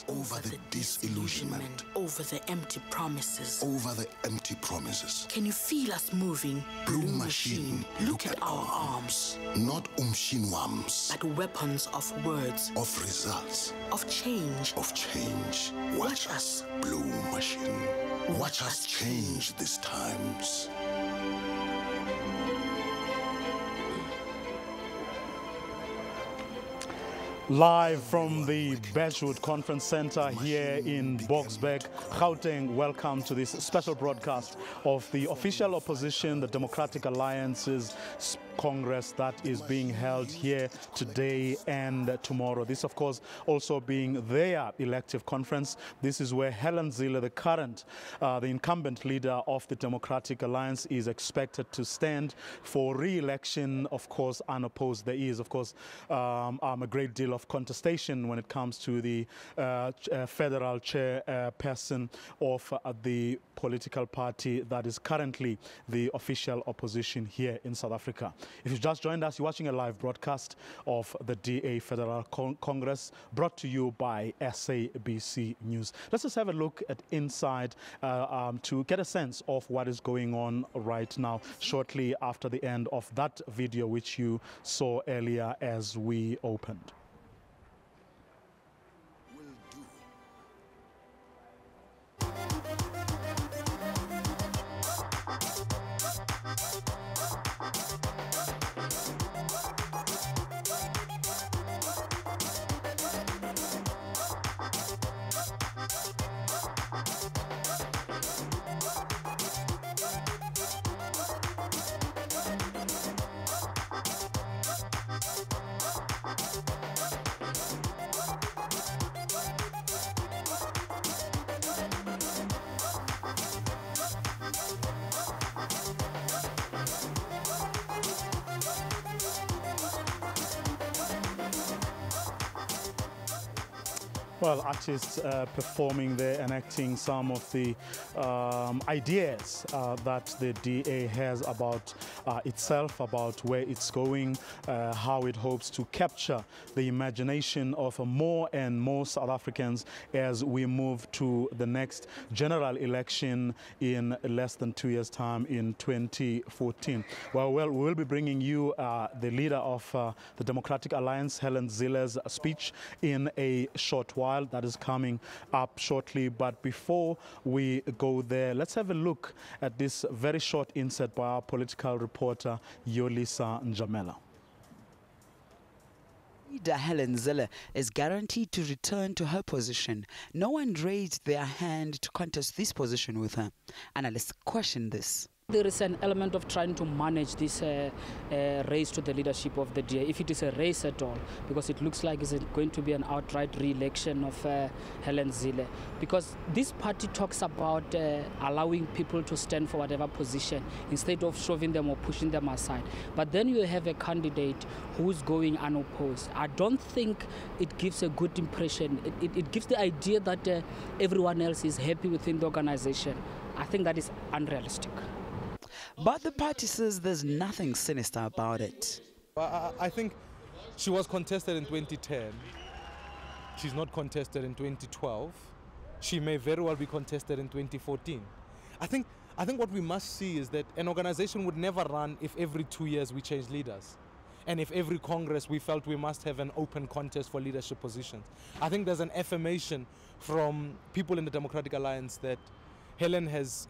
over the disillusionment, over the empty promises, over the empty promises. Can you feel us moving? Blue machine, look at our arms. Not umshinwams, but weapons of words, of results, of change. Of change. Watch us, Blue machine. Watch us change these times. Live from the Beachwood Conference Center here in Boksburg, Gauteng, welcome to this special broadcast of the official opposition, the Democratic Alliance's Congress that is being held here today and tomorrow. This, of course, also being their elective conference. This is where Helen Zille, the current, the incumbent leader of the Democratic Alliance, is expected to stand for re-election, of course, unopposed. There is, of course, a great deal of contestation when it comes to the federal chairperson of the political party that is currently the official opposition here in South Africa. If you just joined us, you're watching a live broadcast of the DA Federal Congress brought to you by SABC News. Let's just have a look at inside to get a sense of what is going on right now, shortly after the end of that video which you saw earlier as we opened. Well, artists performing there, enacting some of the ideas that the DA has about itself, about where it's going, how it hopes to capture the imagination of more and more South Africans as we move to the next general election in less than 2 years' time in 2014. Well, we will be bringing you the leader of the Democratic Alliance, Helen Zille's speech in a short while. That is coming up shortly. But before we go there, let's have a look at this very short insert by our political reporter, Yolisa Njamela. Leader Helen Zille is guaranteed to return to her position. No one raised their hand to contest this position with her. Analysts question this. There is an element of trying to manage this race to the leadership of the DA, if it is a race at all, because it looks like it's going to be an outright re-election of Helen Zille. Because this party talks about allowing people to stand for whatever position instead of shoving them or pushing them aside. But then you have a candidate who's going unopposed. I don't think it gives a good impression. It gives the idea that everyone else is happy within the organization. I think that is unrealistic. But the party says there's nothing sinister about it. I think she was contested in 2010. She's not contested in 2012. She may very well be contested in 2014. I think what we must see is that an organization would never run if every 2 years we change leaders. And if every Congress we felt we must have an open contest for leadership positions. I think there's an affirmation from people in the Democratic Alliance that Helen has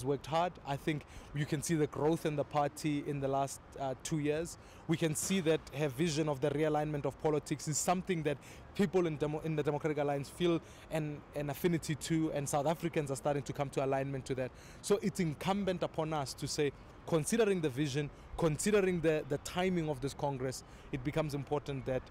worked hard. I think you can see the growth in the party in the last 2 years. We can see that her vision of the realignment of politics is something that people in the Democratic Alliance feel an affinity to, and South Africans are starting to come to alignment to that. So it's incumbent upon us to say, considering the vision, considering the timing of this Congress, it becomes important that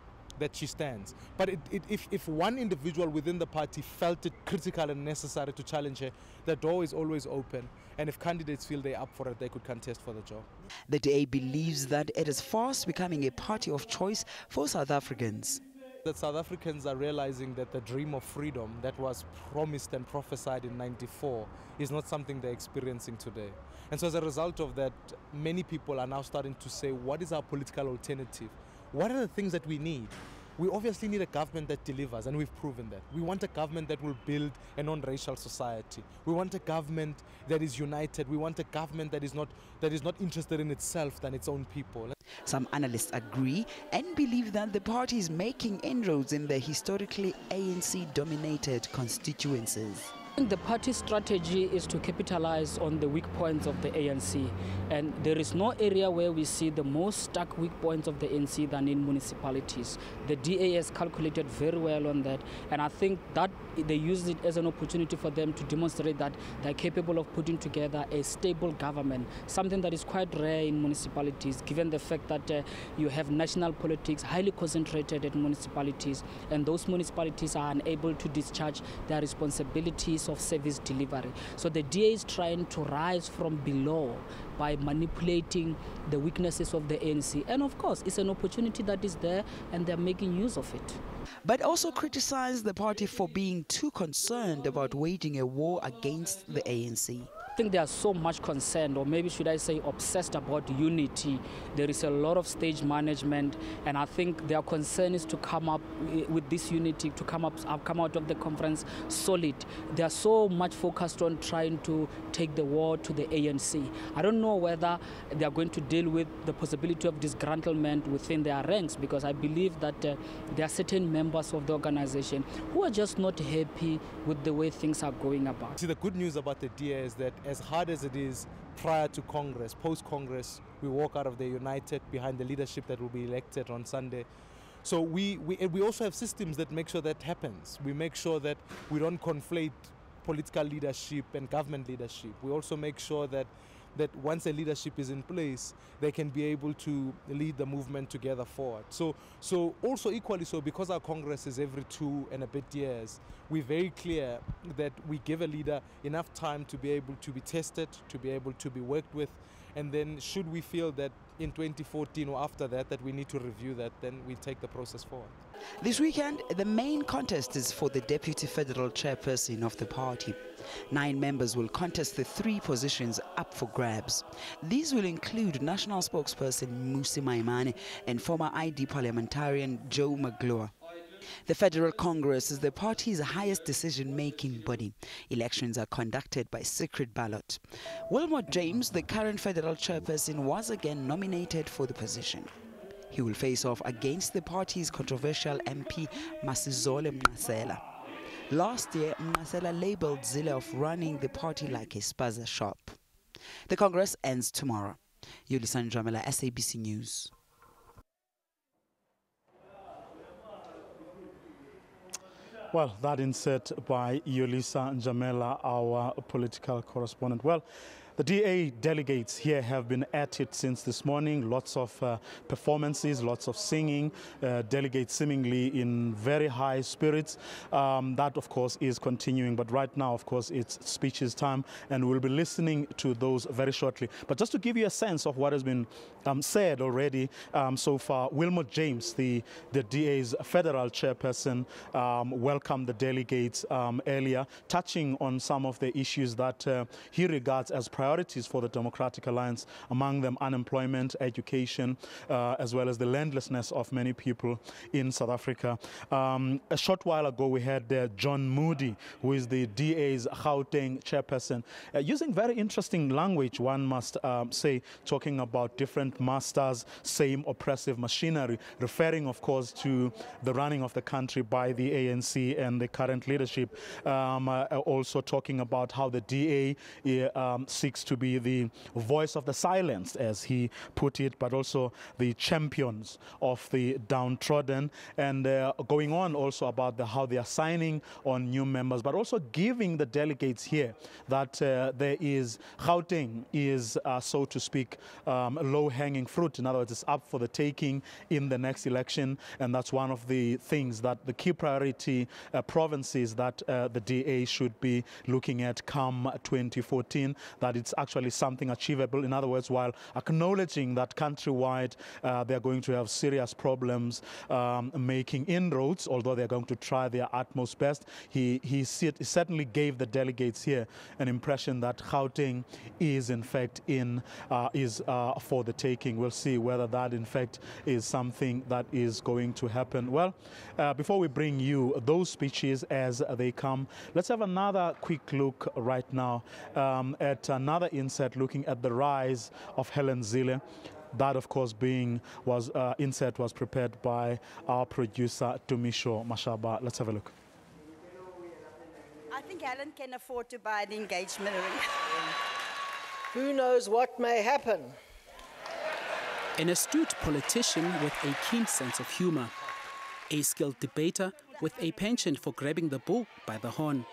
she stands. But if one individual within the party felt it critical and necessary to challenge her, the door is always open. And if candidates feel they're up for it, they could contest for the job. The DA believes that it is fast becoming a party of choice for South Africans. That South Africans are realizing that the dream of freedom that was promised and prophesied in '94 is not something they're experiencing today. And so as a result of that, many people are now starting to say, what is our political alternative? What are the things that we need? we obviously need a government that delivers, and we've proven that. We want a government that will build a non-racial society. We want a government that is united. We want a government that is not interested in itself than its own people. Some analysts agree and believe that the party is making inroads in the historically ANC-dominated constituencies. The party's strategy is to capitalize on the weak points of the ANC, and there is no area where we see the most stark weak points of the ANC than in municipalities. The DA has calculated very well on that, and I think that they use it as an opportunity for them to demonstrate that they're capable of putting together a stable government, something that is quite rare in municipalities, given the fact that you have national politics highly concentrated at municipalities, and those municipalities are unable to discharge their responsibilities of service delivery. So the DA is trying to rise from below by manipulating the weaknesses of the ANC. And of course, it's an opportunity that is there, and they're making use of it. But also criticize the party for being too concerned about waging a war against the ANC. I think they are so much concerned, or maybe should I say obsessed about unity. There is a lot of stage management, and I think their concern is to come up with this unity, to come out of the conference solid. They are so much focused on trying to take the war to the ANC. I don't know whether they are going to deal with the possibility of disgruntlement within their ranks, because I believe that there are certain members of the organization who are just not happy with the way things are going about. See, the good news about the DA is that as hard as it is prior to Congress, post-Congress, we walk out of there united behind the leadership that will be elected on Sunday. So we also have systems that make sure that happens. We make sure that we don't conflate political leadership and government leadership. We also make sure that once a leadership is in place, they can be able to lead the movement together forward. So also equally so, because our Congress is every 2 and a bit years, we're very clear that we give a leader enough time to be able to be tested, to be able to be worked with, and then should we feel that in 2014 or after that we need to review that, then we take the process forward. This weekend, the main contest is for the deputy federal chairperson of the party. 9 members will contest the 3 positions up for grabs. These will include national spokesperson Mmusi Maimane and former ID parliamentarian Joe Magloire. The Federal Congress is the party's highest decision-making body. Elections are conducted by secret ballot. Wilmot James, the current federal chairperson, was again nominated for the position. He will face off against the party's controversial MP Masizole. Last year, Mnasela labeled Zille of running the party like a spaza shop. The Congress ends tomorrow. Yulisa Njamela, SABC News. Well, that insert by Yulisa Njamela, our political correspondent. Well, the DA delegates here have been at it since this morning. Lots of performances, lots of singing, delegates seemingly in very high spirits. That, of course, is continuing. But right now, of course, it's speeches time, and we'll be listening to those very shortly. But just to give you a sense of what has been said already so far, Wilmot James, the DA's federal chairperson, welcomed the delegates earlier, touching on some of the issues that he regards as priorities for the Democratic Alliance, among them unemployment, education, as well as the landlessness of many people in South Africa. A short while ago, we had John Moody, who is the DA's Gauteng chairperson, using very interesting language, one must say, talking about different masters, same oppressive machinery, referring, of course, to the running of the country by the ANC and the current leadership. Also talking about how the DA seeks to be the voice of the silenced, as he put it, but also the champions of the downtrodden, and going on also about how they are signing on new members, but also giving the delegates here that Gauteng is, so to speak, low-hanging fruit. In other words, it's up for the taking in the next election, and that's one of the things that the key priority provinces that the DA should be looking at come 2014, that it it's actually something achievable. In other words, while acknowledging that countrywide they're going to have serious problems making inroads, although they're going to try their utmost best, he certainly gave the delegates here an impression that Gauteng is in fact for the taking. We'll see whether that in fact is something that is going to happen. Well, before we bring you those speeches as they come, let's have another quick look right now at another insert looking at the rise of Helen Zille. That, of course, insert was prepared by our producer, Tumisho Mashaba. Let's have a look. I think Helen can afford to buy an engagement ring. Who knows what may happen? An astute politician with a keen sense of humor. A skilled debater with a penchant for grabbing the bull by the horn.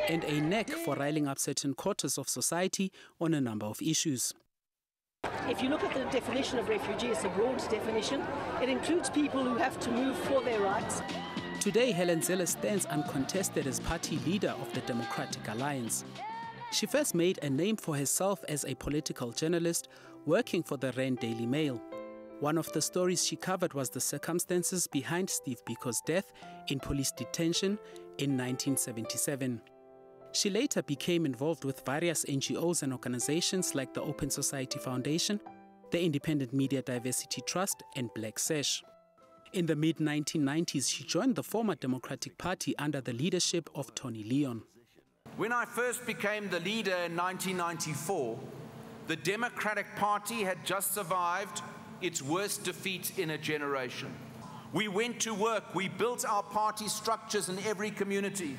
And a knack for riling up certain quarters of society on a number of issues. If you look at the definition of refugee, it's a broad definition. It includes people who have to move for their rights. Today, Helen Zille stands uncontested as party leader of the Democratic Alliance. She first made a name for herself as a political journalist working for the Rand Daily Mail. One of the stories she covered was the circumstances behind Steve Biko's death in police detention in 1977. She later became involved with various NGOs and organizations like the Open Society Foundation, the Independent Media Diversity Trust, and Black Sash. In the mid-1990s, she joined the former Democratic Party under the leadership of Tony Leon. When I first became the leader in 1994, the Democratic Party had just survived its worst defeat in a generation. We went to work, we built our party structures in every community.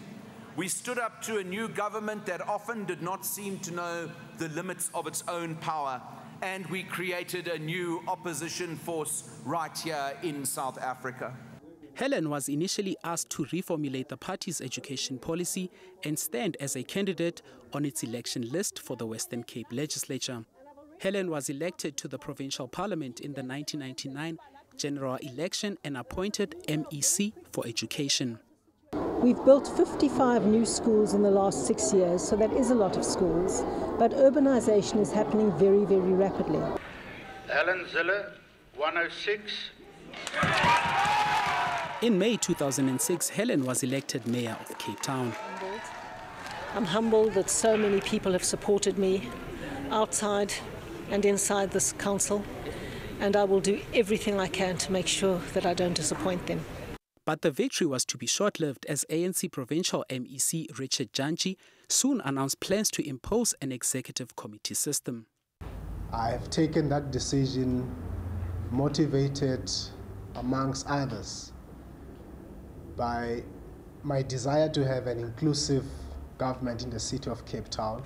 We stood up to a new government that often did not seem to know the limits of its own power, and we created a new opposition force right here in South Africa. Helen was initially asked to reformulate the party's education policy and stand as a candidate on its election list for the Western Cape legislature. Helen was elected to the provincial parliament in the 1999 general election and appointed MEC for education. We've built 55 new schools in the last 6 years, so that is a lot of schools, but urbanization is happening very, very rapidly. Helen Zille, 106. In May 2006, Helen was elected mayor of Cape Town. I'm humbled that so many people have supported me outside and inside this council, and I will do everything I can to make sure that I don't disappoint them. But the victory was to be short-lived as ANC provincial MEC Richard Janji soon announced plans to impose an executive committee system. I have taken that decision motivated, amongst others, by my desire to have an inclusive government in the city of Cape Town.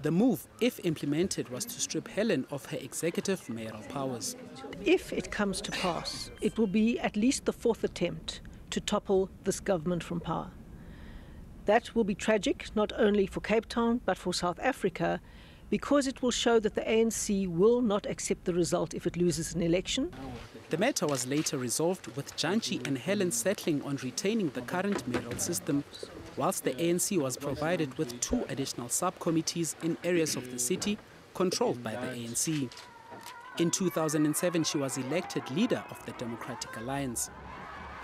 The move, if implemented, was to strip Helen of her executive mayoral powers. If it comes to pass, it will be at least the fourth attempt to topple this government from power. That will be tragic, not only for Cape Town, but for South Africa, because it will show that the ANC will not accept the result if it loses an election. The matter was later resolved, with Janji and Helen settling on retaining the current mayoral system, whilst the ANC was provided with 2 additional subcommittees in areas of the city controlled by the ANC. In 2007, she was elected leader of the Democratic Alliance.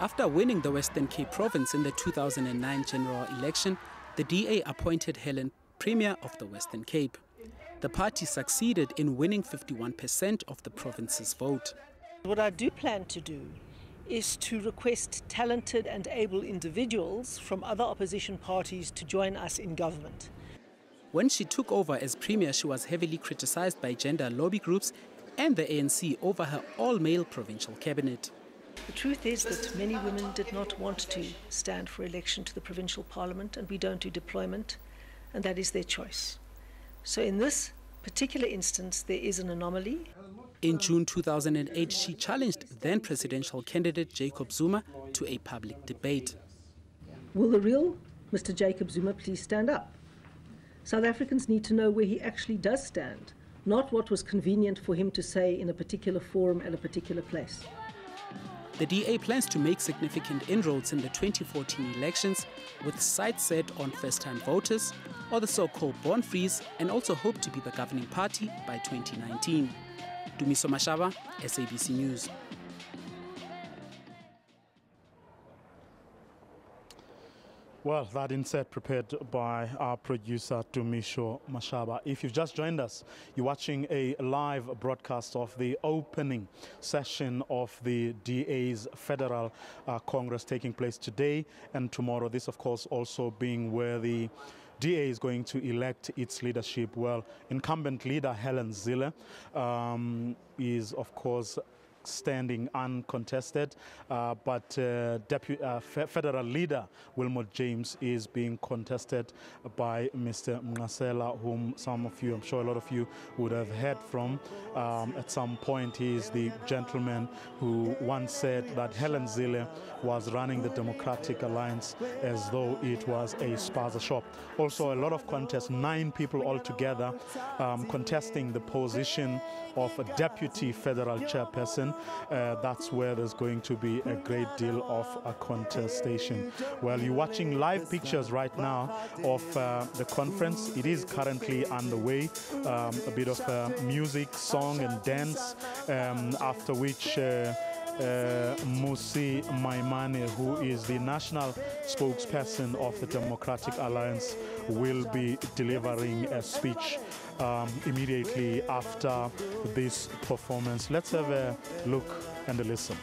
After winning the Western Cape province in the 2009 general election, the DA appointed Helen Premier of the Western Cape. The party succeeded in winning 51% of the province's vote. What I do plan to do is to request talented and able individuals from other opposition parties to join us in government. When she took over as Premier, she was heavily criticized by gender lobby groups and the ANC over her all-male provincial cabinet. The truth is that many women did not want to stand for election to the provincial parliament, and we don't do deployment, and that is their choice. So in this particular instance, there is an anomaly. In June 2008, she challenged then-presidential candidate Jacob Zuma to a public debate. Will the real Mr. Jacob Zuma please stand up? South Africans need to know where he actually does stand, not what was convenient for him to say in a particular forum at a particular place. The DA plans to make significant inroads in the 2014 elections, with sights set on first-time voters, or the so-called born freeze, and also hope to be the governing party by 2019. Mmusi Maimane, SABC News. Well, that insert prepared by our producer, Mmusi Maimane. If you've just joined us, you're watching a live broadcast of the opening session of the DA's Federal Congress taking place today and tomorrow. This, of course, also being where the DA is going to elect its leadership. Well, incumbent leader Helen Zille is, of course, standing uncontested, but federal leader Wilmot James is being contested by Mr. Mnqasela, whom some of you, I'm sure a lot of you would have heard from. At some point, he is the gentleman who once said that Helen Zille was running the Democratic Alliance as though it was a spaza shop. Also, a lot of contests, 9 people altogether contesting the position of a deputy federal chairperson. That's where there's going to be a great deal of a contestation. Well, you're watching live pictures right now of the conference. It is currently underway. A bit of music, song and dance, after which Mmusi Maimane, who is the national spokesperson of the Democratic Alliance, will be delivering a speech immediately after this performance. Let's have a look and a listen.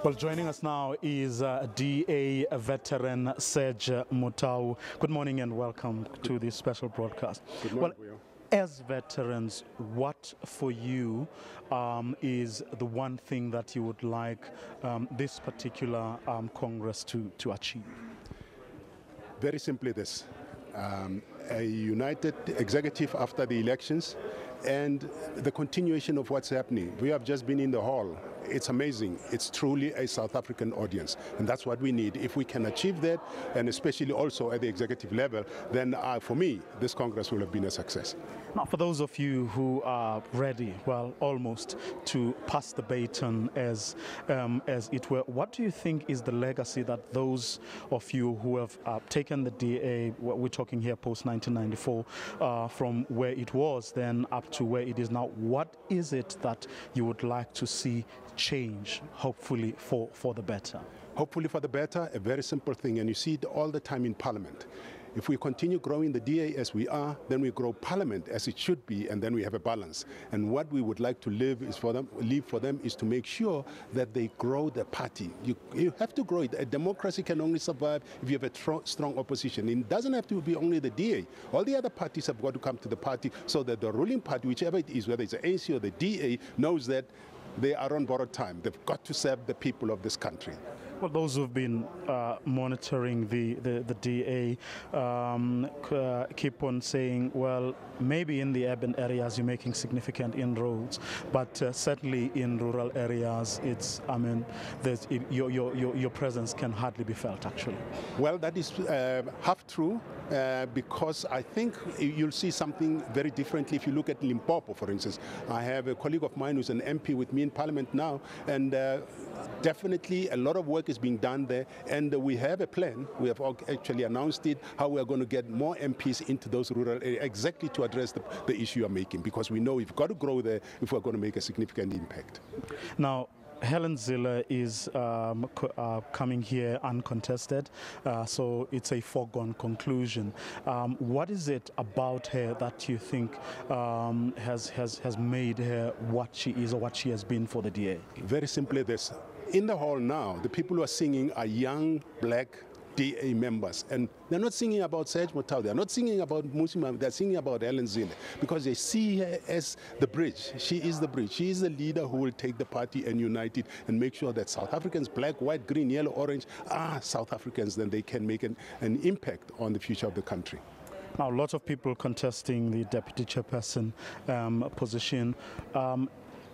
Well, joining us now is DA veteran Serge Mutau. Good morning and welcome to this special broadcast. Good morning. Well, as veterans, what for you is the one thing that you would like this particular Congress to achieve? Very simply this, a united executive after the elections and the continuation of what's happening. We have just been in the hall. It's amazing. It's truly a South African audience, and that's what we need. If we can achieve that, and especially also at the executive level, then for me, this Congress will have been a success. Now, for those of you who are ready, well, almost to pass the baton as it were, what do you think is the legacy that those of you who have taken the DA, we're talking here post-1994, from where it was then up to where it is now, what is it that you would like to see change, hopefully for the better? Hopefully for the better, a very simple thing, and you see it all the time in Parliament. If we continue growing the DA as we are, then we grow Parliament as it should be, and then we have a balance. And what we would like to leave for them is to make sure that they grow the party. You have to grow it. A democracy can only survive if you have a strong opposition. It doesn't have to be only the DA. All the other parties have got to come to the party so that the ruling party, whichever it is, whether it's the ANC or the DA, knows that they are on borrowed time. They've got to serve the people of this country. Well, those who've been monitoring the DA keep on saying, well, maybe in the urban areas you're making significant inroads, but certainly in rural areas, your presence can hardly be felt, actually. Well, that is half true, because I think you'll see something very differently if you look at Limpopo, for instance. I have a colleague of mine who's an MP with me in Parliament now, and definitely a lot of work is being done there, and we have a plan. We have actually announced it, how we are going to get more MPs into those rural areas, exactly to address the issue you're making, because we know we've got to grow there if we're going to make a significant impact. Now, Helen Zille is coming here uncontested, so it's a foregone conclusion. What is it about her that you think has made her what she is or what she has been for the DA? Very simply this. In the hall now, the people who are singing are young black DA members, and they're not singing about Serge Motau, they're not singing about Mmusi Maimane, they're singing about Helen Zille, because they see her as the bridge. She is the bridge. She is the leader who will take the party and unite it and make sure that South Africans, black, white, green, yellow, orange, are South Africans, then they can make an impact on the future of the country. Now, a lot of people contesting the deputy chairperson position.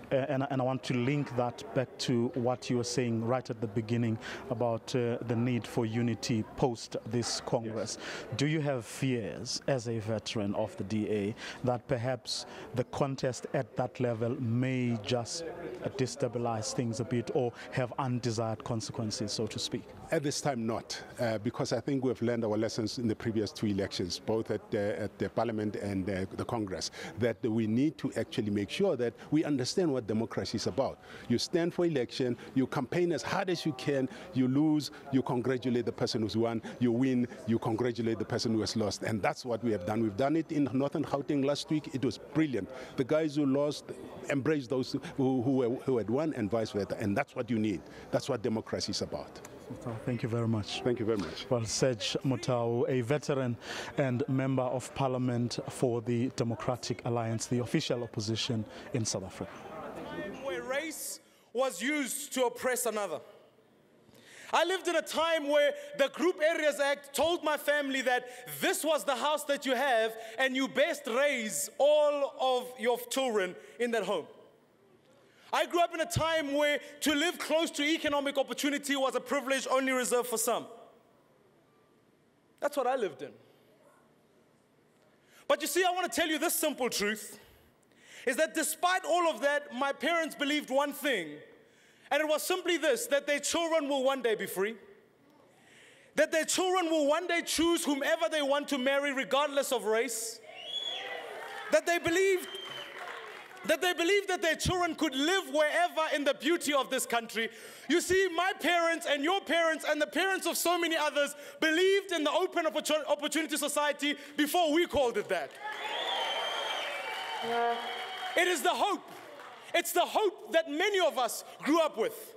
And I want to link that back to what you were saying right at the beginning about the need for unity post this Congress. Yes. Do you have fears as a veteran of the DA that perhaps the contest at that level may just destabilize things a bit or have undesired consequences, so to speak? At this time, not, because I think we've learned our lessons in the previous two elections, both at the Parliament and the Congress, that we need to actually make sure that we understand what democracy is about. You stand for election, you campaign as hard as you can, you lose, you congratulate the person who's won, you win, you congratulate the person who has lost, and that's what we have done. We've done it in Northern Gauteng last week. It was brilliant. The guys who lost embraced those who had won, and vice versa, and that's what you need. That's what democracy is about. Thank you very much. Thank you very much. Well, Serge Motau, a veteran and member of Parliament for the Democratic Alliance, the official opposition in South Africa. Where race was used to oppress another. I lived in a time where the Group Areas Act told my family that this was the house that you have and you best raise all of your children in that home. I grew up in a time where to live close to economic opportunity was a privilege only reserved for some. That's what I lived in. But you see, I want to tell you this simple truth, is that despite all of that, my parents believed one thing, and it was simply this, that their children will one day be free, that their children will one day choose whomever they want to marry regardless of race, that they believed that their children could live wherever in the beauty of this country. You see, my parents and your parents and the parents of so many others believed in the open opportunity society before we called it that. It is the hope. It's the hope that many of us grew up with.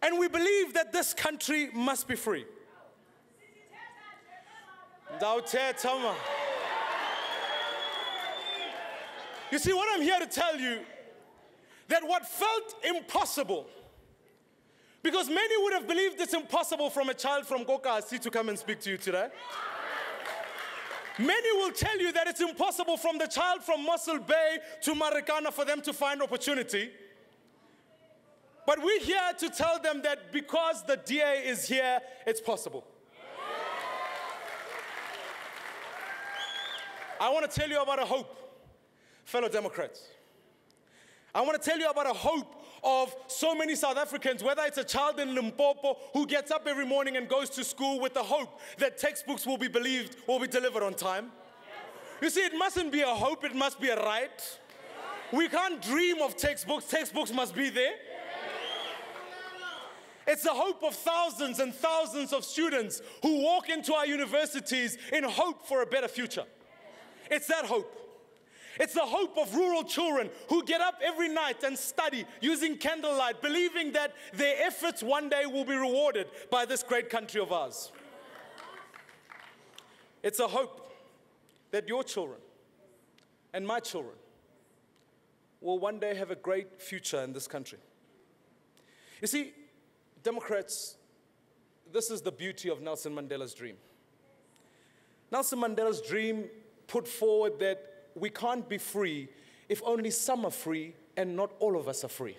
And we believe that this country must be free. You see, what I'm here to tell you, that what felt impossible, because many would have believed it's impossible from a child from Kokasi to come and speak to you today. Many will tell you that it's impossible from the child from Mossel Bay to Marikana for them to find opportunity. But we're here to tell them that because the DA is here, it's possible. I want to tell you about a hope. Fellow Democrats, I want to tell you about a hope of so many South Africans, whether it's a child in Limpopo who gets up every morning and goes to school with the hope that textbooks will be delivered on time. You see, it mustn't be a hope, it must be a right. We can't dream of textbooks, textbooks must be there. It's the hope of thousands and thousands of students who walk into our universities in hope for a better future. It's that hope. It's the hope of rural children who get up every night and study using candlelight, believing that their efforts one day will be rewarded by this great country of ours. It's a hope that your children and my children will one day have a great future in this country. You see, Democrats, this is the beauty of Nelson Mandela's dream. Nelson Mandela's dream put forward that we can't be free if only some are free and not all of us are free.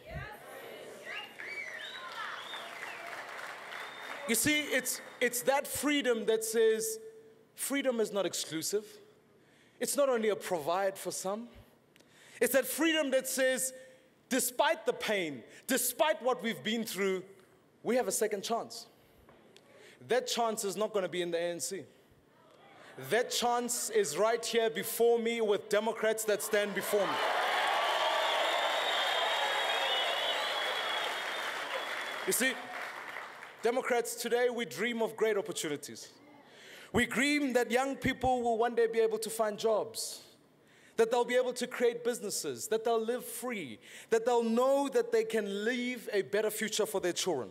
You see, it's that freedom that says freedom is not exclusive. It's not only a provide for some. It's that freedom that says, despite the pain, despite what we've been through, we have a second chance. That chance is not going to be in the ANC. That chance is right here before me with Democrats that stand before me. You see, Democrats, today we dream of great opportunities. We dream that young people will one day be able to find jobs, that they'll be able to create businesses, that they'll live free, that they'll know that they can leave a better future for their children.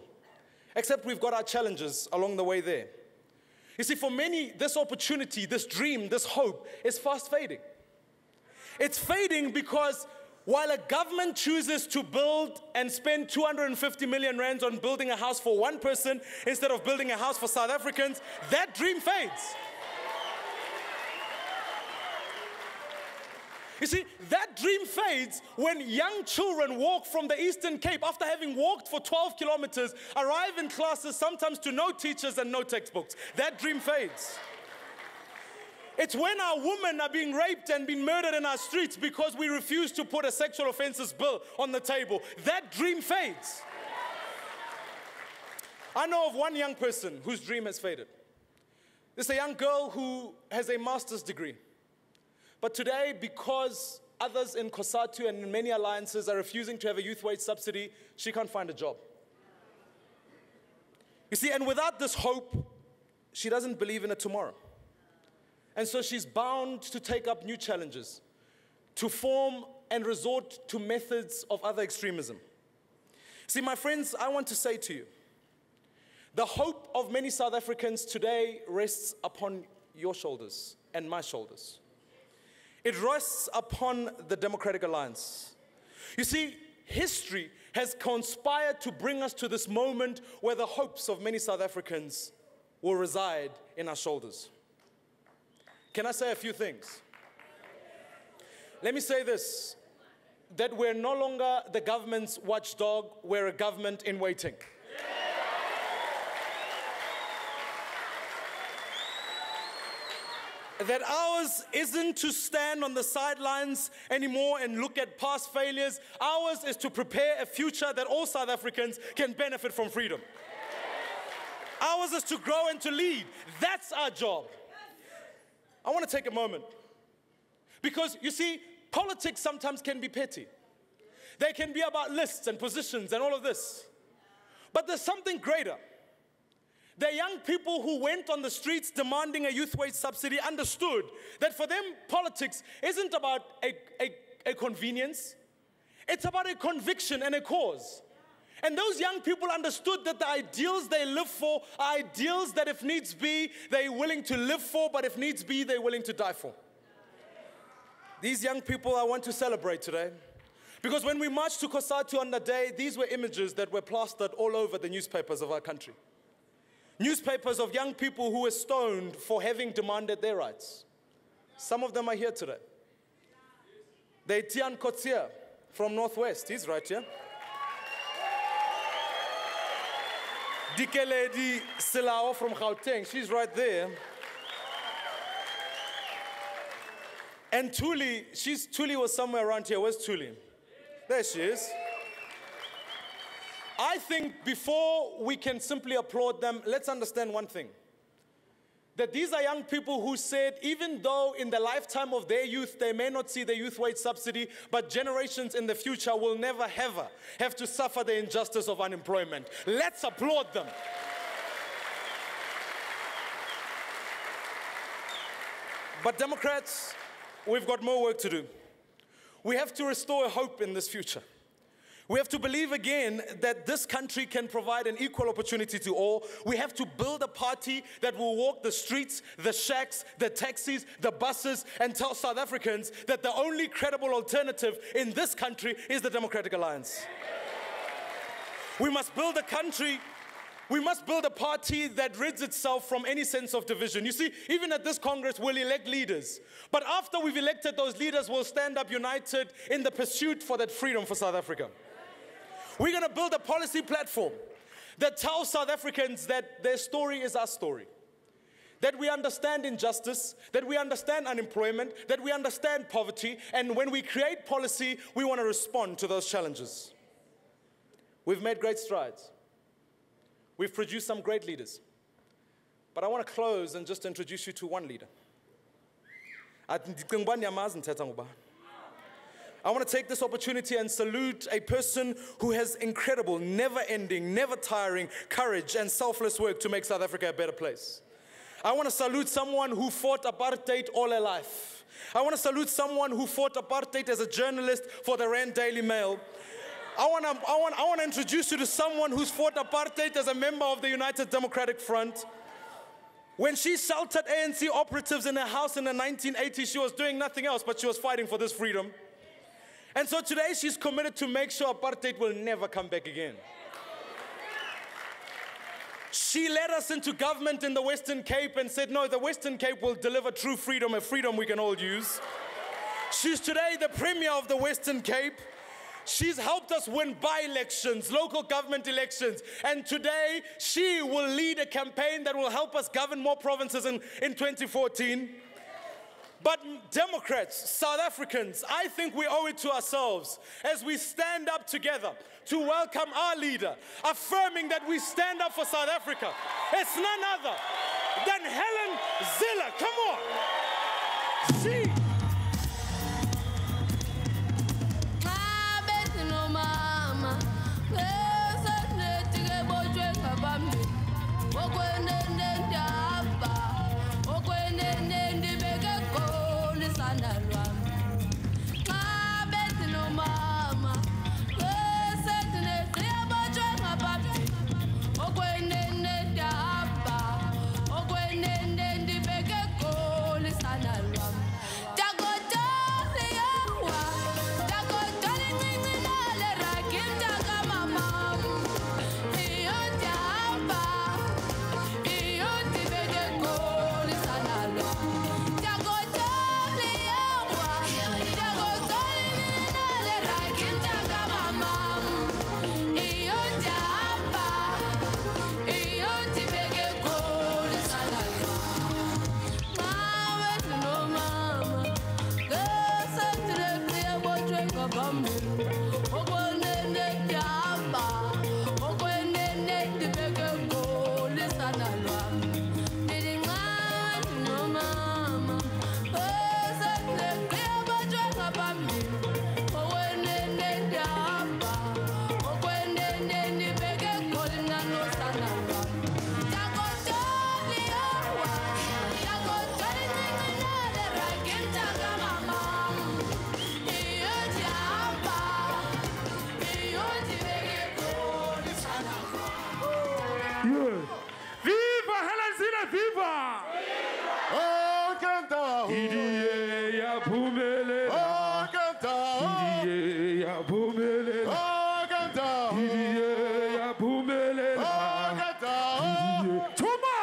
Except we've got our challenges along the way there. You see, for many, this opportunity, this dream, this hope is fast fading. It's fading because while a government chooses to build and spend 250 million rands on building a house for one person instead of building a house for South Africans, that dream fades. You see, that dream fades when young children walk from the Eastern Cape after having walked for 12 kilometers, arrive in classes sometimes to no teachers and no textbooks. That dream fades. It's when our women are being raped and being murdered in our streets because we refuse to put a sexual offences bill on the table. That dream fades. I know of one young person whose dream has faded. This is a young girl who has a master's degree. But today, because others in COSATU and in many alliances are refusing to have a youth wage subsidy, she can't find a job. You see, and without this hope, she doesn't believe in a tomorrow. And so she's bound to take up new challenges, to form and resort to methods of other extremism. See, my friends, I want to say to you, the hope of many South Africans today rests upon your shoulders and my shoulders. It rests upon the Democratic Alliance. You see, history has conspired to bring us to this moment where the hopes of many South Africans will reside in our shoulders. Can I say a few things? Let me say this, that we're no longer the government's watchdog, we're a government in waiting. That ours isn't to stand on the sidelines anymore and look at past failures. Ours is to prepare a future that all South Africans can benefit from freedom. Ours is to grow and to lead. That's our job. I want to take a moment. Because, you see, politics sometimes can be petty. They can be about lists and positions and all of this. But there's something greater. The young people who went on the streets demanding a youth wage subsidy understood that for them, politics isn't about a convenience. It's about a conviction and a cause. And those young people understood that the ideals they live for are ideals that if needs be, they're willing to live for, but if needs be, they're willing to die for. These young people I want to celebrate today. Because when we marched to COSATU on the day, these were images that were plastered all over the newspapers of our country. Newspapers of young people who were stoned for having demanded their rights. Some of them are here today. They Tian Kotsia from Northwest, he's right here. Dikeledi Silao from Gauteng, she's right there. And Thuli, Thuli was somewhere around here. Where's Thuli? There she is. I think before we can simply applaud them, let's understand one thing. that these are young people who said, even though in the lifetime of their youth, they may not see the youth wage subsidy, but generations in the future will never ever have to suffer the injustice of unemployment. Let's applaud them. But Democrats, we've got more work to do. We have to restore hope in this future. We have to believe again that this country can provide an equal opportunity to all. We have to build a party that will walk the streets, the shacks, the taxis, the buses, and tell South Africans that the only credible alternative in this country is the Democratic Alliance. We must build a country, we must build a party that rids itself from any sense of division. You see, even at this Congress, we'll elect leaders. But after we've elected those leaders, we'll stand up united in the pursuit for that freedom for South Africa. We're going to build a policy platform that tells South Africans that their story is our story. That we understand injustice, that we understand unemployment, that we understand poverty, and when we create policy, we want to respond to those challenges. We've made great strides. We've produced some great leaders. But I want to close and just introduce you to one leader. I want to take this opportunity and salute a person who has incredible, never-ending, never-tiring courage and selfless work to make South Africa a better place. I want to salute someone who fought apartheid all her life. I want to salute someone who fought apartheid as a journalist for the Rand Daily Mail. I want to introduce you to someone who's fought apartheid as a member of the United Democratic Front. When she sheltered ANC operatives in her house in the 1980s, she was doing nothing else, but she was fighting for this freedom. And so today she's committed to make sure apartheid will never come back again. She led us into government in the Western Cape and said, no, the Western Cape will deliver true freedom, a freedom we can all use. She's today the Premier of the Western Cape. She's helped us win by-elections, local government elections, and today she will lead a campaign that will help us govern more provinces in 2014. But Democrats, South Africans, I think we owe it to ourselves as we stand up together to welcome our leader, affirming that we stand up for South Africa. It's none other than Helen Zille. Come on. She Viva Helen Zille, viva! Oh, canta! Idiye ya pumele. Oh, canta! Idiye ya pumele. Oh, canta! Idiye ya pumele. Oh, canta! Idiye Tuma!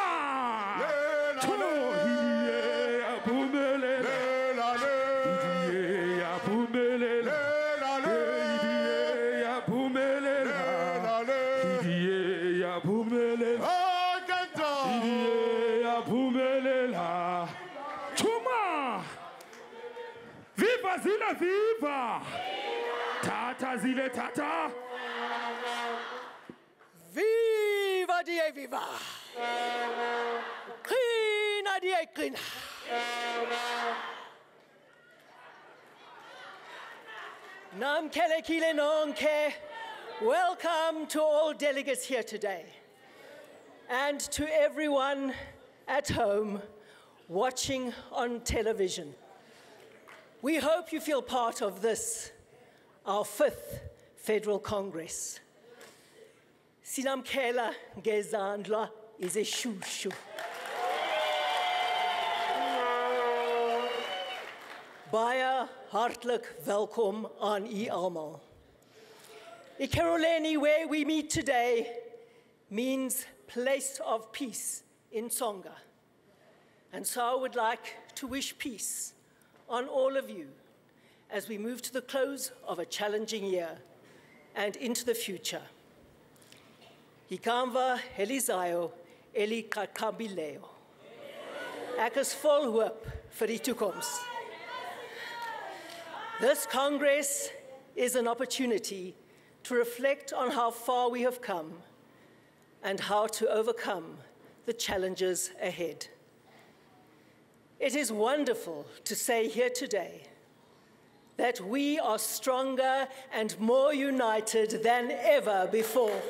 Tuno! Idiye ya pumele. Idiye ya pumele. Idiye ya pumele. Idiye ya pumele. Viva Zille, viva! Tata Zille, tata! Viva die viva! Khina Yakin. Nam Kelekile Nonke. Welcome to all delegates here today, and to everyone at home watching on television. We hope you feel part of this, our 5th Federal Congress. Sinamkela ngezandla is a shushu. Baie hartlik welkom aan u almal. Ikeroleni, where we meet today, means place of peace in Tsonga. And so I would like to wish peace on all of you as we move to the close of a challenging year and into the future. Hikamva helizayo elikakabileo. Ek is vol hoop vir die toekoms. This Congress is an opportunity to reflect on how far we have come and how to overcome the challenges ahead. It is wonderful to say here today that we are stronger and more united than ever before.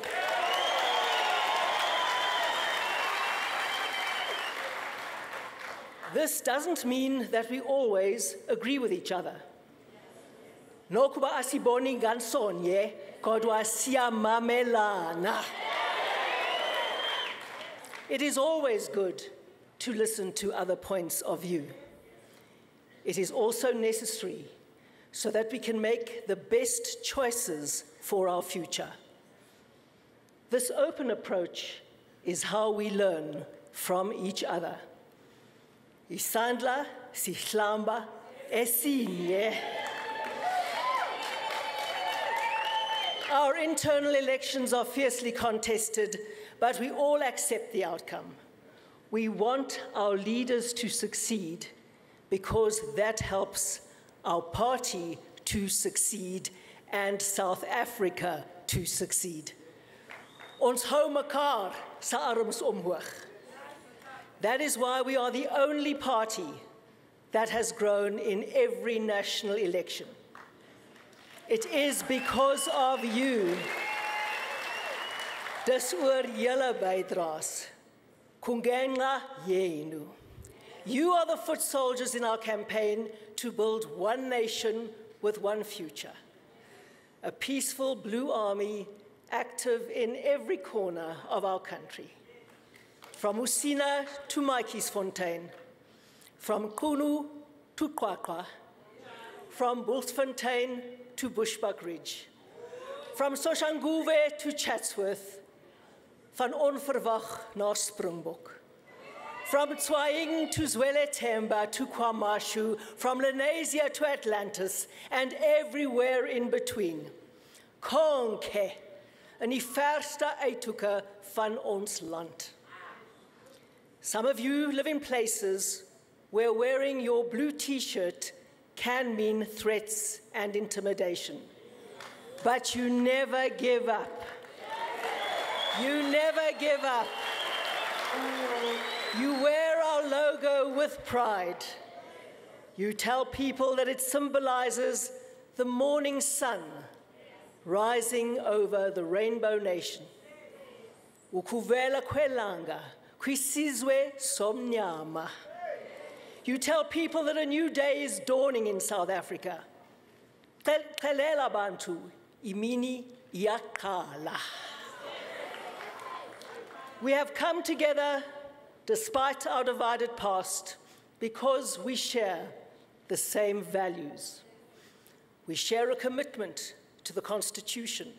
This doesn't mean that we always agree with each other. Nokuba asiboni gansonye, kodwa siyamamelana. It is always good to listen to other points of view. It is also necessary so that we can make the best choices for our future. This open approach is how we learn from each other. Isandla sihlamba esinye. Our internal elections are fiercely contested, but we all accept the outcome. We want our leaders to succeed because that helps our party to succeed and South Africa to succeed. Ons hou mekaar sa arms omhoog. That is why we are the only party that has grown in every national election. It is because of you. Dis oor julle bydraes. Kungenga yenu. You are the foot soldiers in our campaign to build one nation with one future. A peaceful blue army active in every corner of our country. From Usina to Maatjiesfontein, from Kunu to Kwakwa, from Bultfontein to Bushbuck Ridge, from Soshanguve to Chatsworth, van Onverwag naar Springbok, from Tswaing to Zwelithemba to KwaMashu, from Lenasia to Atlantis, and everywhere in between. Konke, in die verste uithoeke van ons land. Some of you live in places where wearing your blue t-shirt can mean threats and intimidation. But you never give up. You never give up. You wear our logo with pride. You tell people that it symbolizes the morning sun rising over the rainbow nation. Ukuvela kwelanga, kwisizwe somnyama. You tell people that a new day is dawning in South Africa. Xelela bantu, imini iyaqala. We have come together despite our divided past because we share the same values. We share a commitment to the Constitution.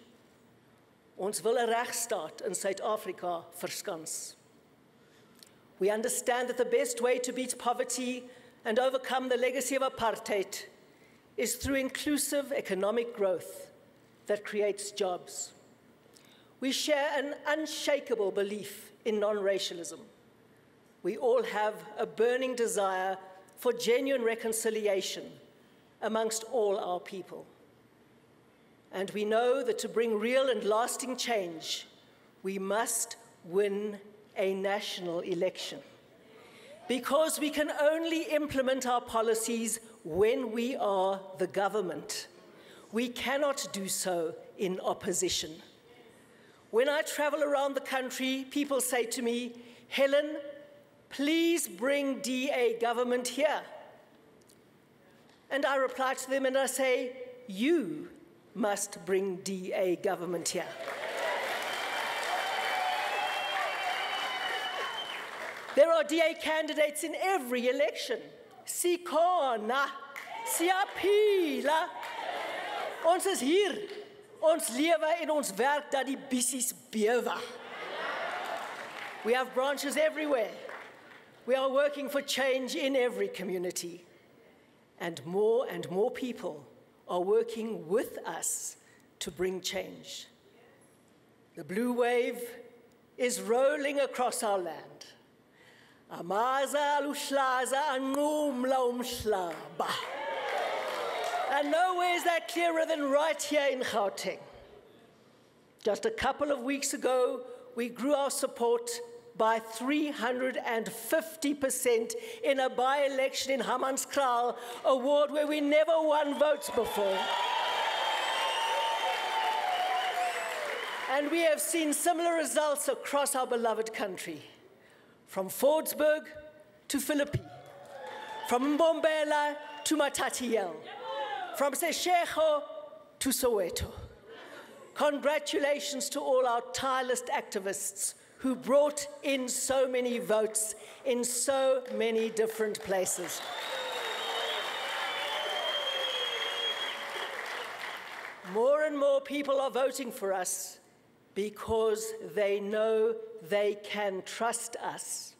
Ons wil 'n regstaat in Suid-Afrika verskans. We understand that the best way to beat poverty and overcome the legacy of apartheid is through inclusive economic growth that creates jobs. We share an unshakable belief in non-racialism. We all have a burning desire for genuine reconciliation amongst all our people. And we know that to bring real and lasting change, we must win a national election. Because we can only implement our policies when we are the government. We cannot do so in opposition. When I travel around the country, people say to me, Helen, please bring DA government here. And I reply to them and I say, you must bring DA government here. There are DA candidates in every election. Sikhona, siyaphila. Ons is hier. Ons lewe en ons werk dat die bissies bewe. We have branches everywhere. We are working for change in every community. And more people are working with us to bring change. The blue wave is rolling across our land. Amaza aluhlaza anqumla umhlaba. And nowhere is that clearer than right here in Gauteng. Just a couple of weeks ago, we grew our support by 350% in a by-election in Hammanskraal, a ward where we never won votes before. And we have seen similar results across our beloved country. From Fordsburg to Philippi, from Mbombela to Matatiele, from Seshego to Soweto. Congratulations to all our tireless activists who brought in so many votes in so many different places. More and more people are voting for us because they know they can trust us.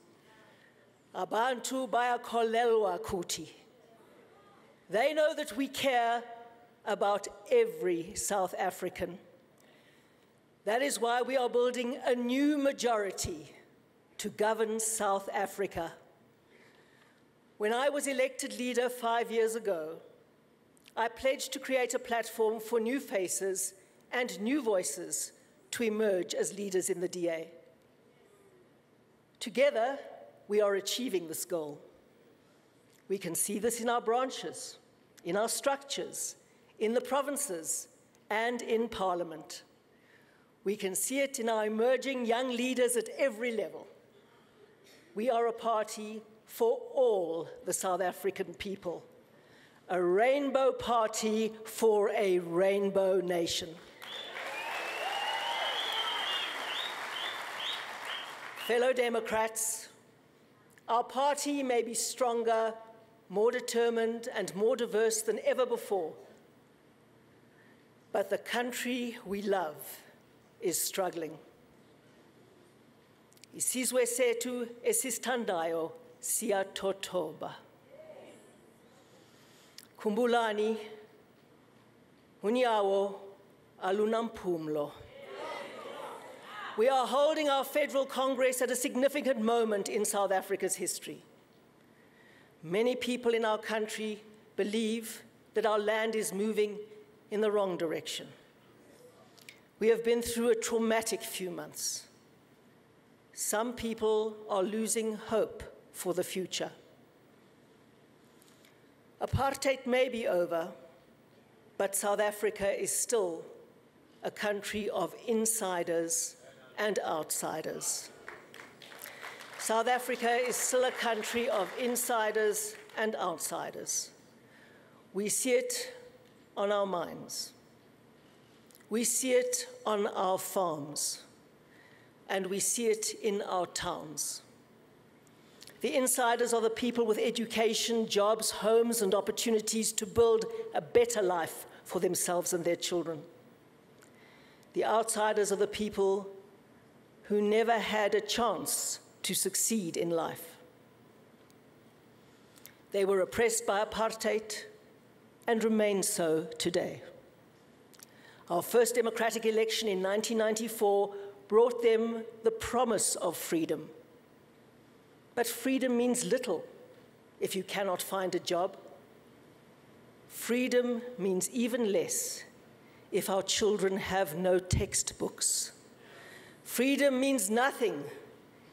Abantu bayakholelwa kuthi. They know that we care about every South African. That is why we are building a new majority to govern South Africa. When I was elected leader 5 years ago, I pledged to create a platform for new faces and new voices to emerge as leaders in the DA. Together, we are achieving this goal. We can see this in our branches, in our structures, in the provinces, and in Parliament. We can see it in our emerging young leaders at every level. We are a party for all the South African people, a rainbow party for a rainbow nation. Fellow Democrats, our party may be stronger, more determined, and more diverse than ever before. But the country we love is struggling. Isizwe sethu esisithandayo siyathotoba. Khumbulani, unyawo alunamphumlo. We are holding our Federal Congress at a significant moment in South Africa's history. Many people in our country believe that our land is moving in the wrong direction. We have been through a traumatic few months. Some people are losing hope for the future. Apartheid may be over, but South Africa is still a country of insiders and outsiders. South Africa is still a country of insiders and outsiders. We see it on our mines. We see it on our farms. And we see it in our towns. The insiders are the people with education, jobs, homes, and opportunities to build a better life for themselves and their children. The outsiders are the people who never had a chance to succeed in life. They were oppressed by apartheid and remain so today. Our first democratic election in 1994 brought them the promise of freedom. But freedom means little if you cannot find a job. Freedom means even less if our children have no textbooks. Freedom means nothing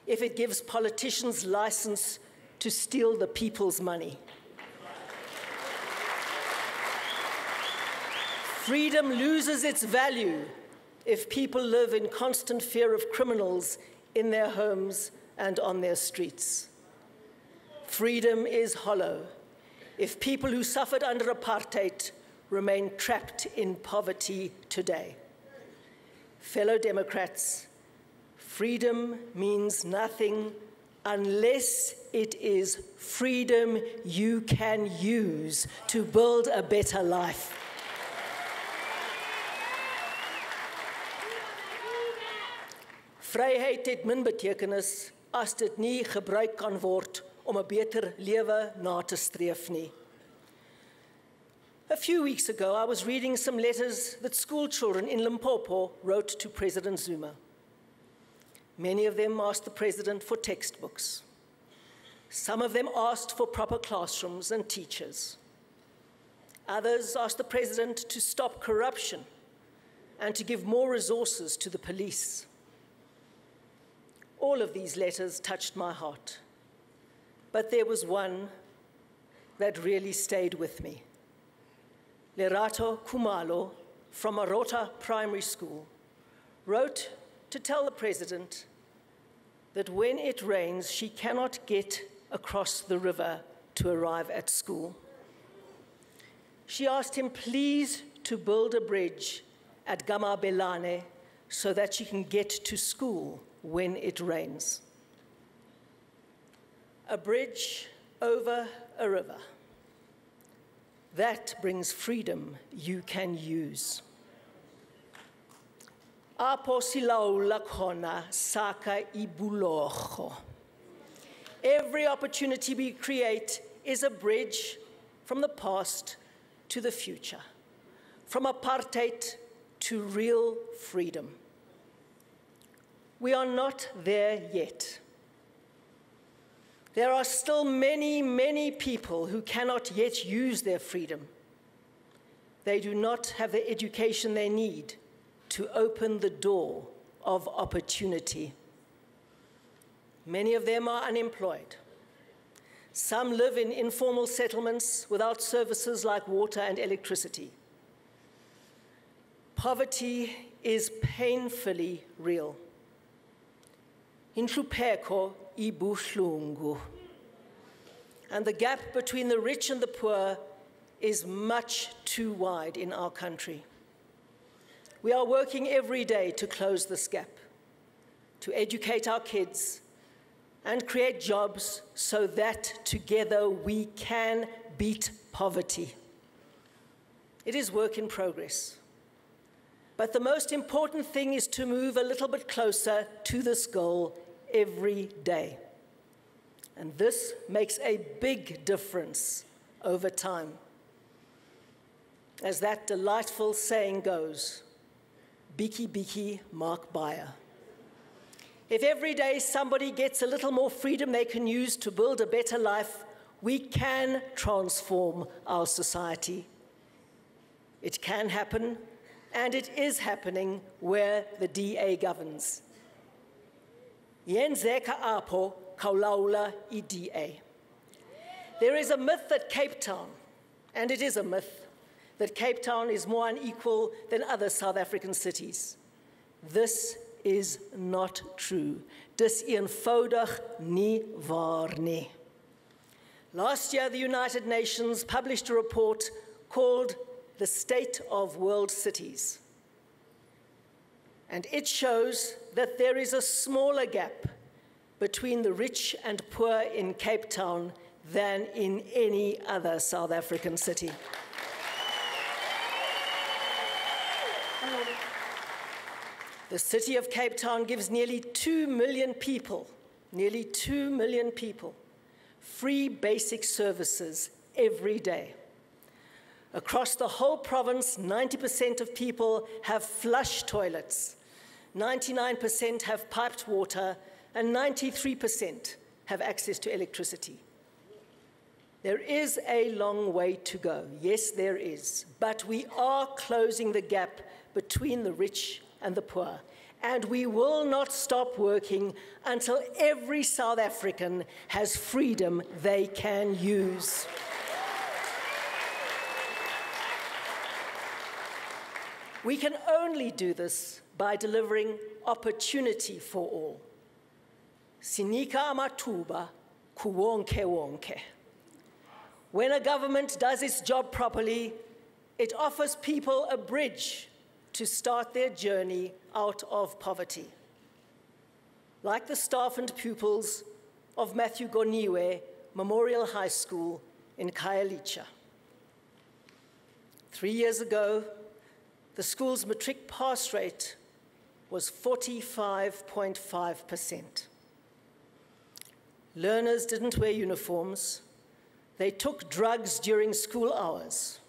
if it gives politicians license to steal the people's money. Freedom loses its value if people live in constant fear of criminals in their homes and on their streets. Freedom is hollow if people who suffered under apartheid remain trapped in poverty today. Fellow Democrats, freedom means nothing unless it is freedom you can use to build a better life. Vryheid het min betekenis as dit nie gebruik kan word om 'n beter lewe na te streef nie. A few weeks ago, I was reading some letters that school children in Limpopo wrote to President Zuma. Many of them asked the president for textbooks. Some of them asked for proper classrooms and teachers. Others asked the president to stop corruption and to give more resources to the police. All of these letters touched my heart, but there was one that really stayed with me. Lerato Kumalo from Arota Primary School wrote to tell the president that when it rains, she cannot get across the river to arrive at school. She asked him please to build a bridge at Gamabelane so that she can get to school when it rains. A bridge over a river. That brings freedom you can use. Apo silaula khona saka ibulogo. Every opportunity we create is a bridge from the past to the future, from apartheid to real freedom. We are not there yet. There are still many, many people who cannot yet use their freedom. They do not have the education they need to open the door of opportunity. Many of them are unemployed. Some live in informal settlements without services like water and electricity. Poverty is painfully real. Inhlupheko ibuhlungu. And the gap between the rich and the poor is much too wide in our country. We are working every day to close this gap, to educate our kids and create jobs so that together we can beat poverty. It is work in progress. But the most important thing is to move a little bit closer to this goal every day. And this makes a big difference over time. As that delightful saying goes, Biki Biki Mark Bayer. If every day somebody gets a little more freedom they can use to build a better life, we can transform our society. It can happen, and it is happening where the DA governs. Yenzeka apo kaulaula DA. There is a myth that Cape Town, and it is a myth, that Cape Town is more unequal than other South African cities. This is not true. Dis eenvoudig nie waar nie. Last year, the United Nations published a report called The State of World Cities. And it shows that there is a smaller gap between the rich and poor in Cape Town than in any other South African city. The city of Cape Town gives nearly 2 million people, free basic services every day. Across the whole province, 90% of people have flush toilets, 99% have piped water, and 93% have access to electricity. There is a long way to go. Yes, there is. But we are closing the gap between the rich and the poor. and we will not stop working until every South African has freedom they can use. We can only do this by delivering opportunity for all. Sinika amathuba kuwonke wonke. When a government does its job properly, it offers people a bridge to start their journey out of poverty. Like the staff and pupils of Matthew Goniwe Memorial High School in Khayelitsha. 3 years ago, the school's matric pass rate was 45.5%. Learners didn't wear uniforms. They took drugs during school hours.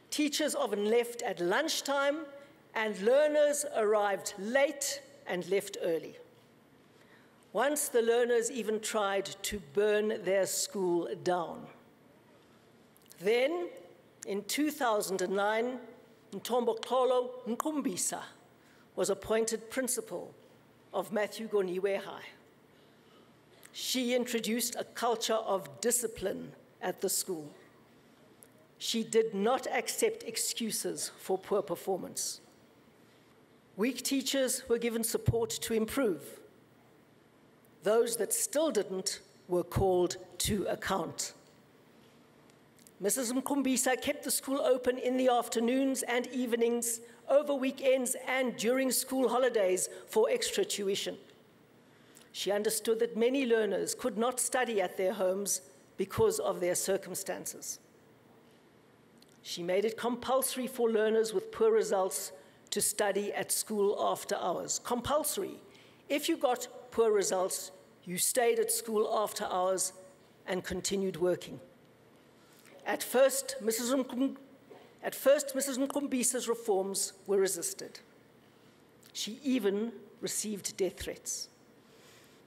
Teachers often left at lunchtime, and learners arrived late and left early. Once the learners even tried to burn their school down. Then, in 2009, Ntomboxolo Nkumbisa was appointed principal of Matthew Goniwe High. She introduced a culture of discipline at the school. She did not accept excuses for poor performance. Weak teachers were given support to improve. Those that still didn't were called to account. Mrs. Mkumbisa kept the school open in the afternoons and evenings, over weekends and during school holidays for extra tuition. She understood that many learners could not study at their homes because of their circumstances. She made it compulsory for learners with poor results to study at school after hours. Compulsory. If you got poor results, you stayed at school after hours and continued working. At first, Mrs. Mkumbisa's reforms were resisted. She even received death threats.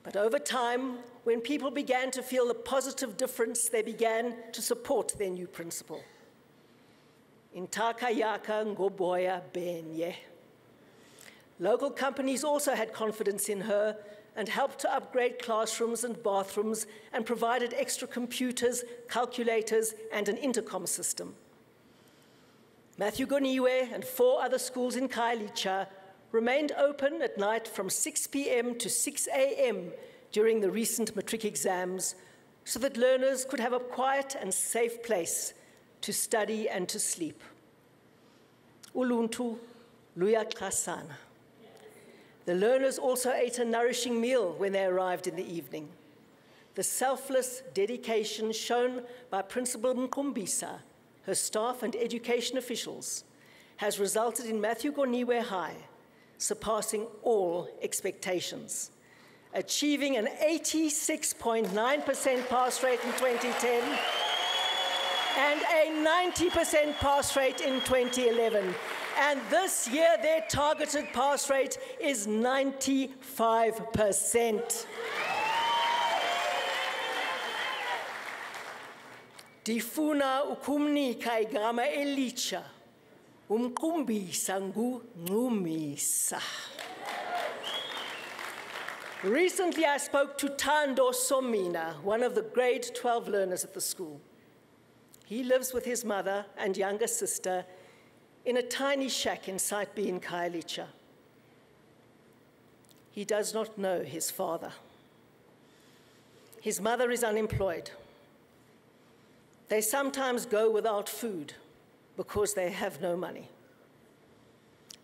But over time, when people began to feel the positive difference, they began to support their new principal. Intaka yaka ngoboya benye. Local companies also had confidence in her and helped to upgrade classrooms and bathrooms and provided extra computers, calculators, and an intercom system. Matthew Goniwe and 4 other schools in Khayelitsha remained open at night from 6 p.m. to 6 a.m. during the recent matric exams so that learners could have a quiet and safe place to study and to sleep. Uluntu luyaxhasana. The learners also ate a nourishing meal when they arrived in the evening. The selfless dedication shown by Principal Mkumbisa, her staff and education officials, has resulted in Matthew Goniwe High surpassing all expectations, achieving an 86.9% pass rate in 2010 and a 90% pass rate in 2011. And this year, their targeted pass rate is 95%. Difuna ukumnika igama elicha, umkumbisa ngumisa. Recently, I spoke to Thando Somina, one of the grade 12 learners at the school. He lives with his mother and younger sister in a tiny shack in Site B in Khayelitsha. He does not know his father. His mother is unemployed. They sometimes go without food because they have no money.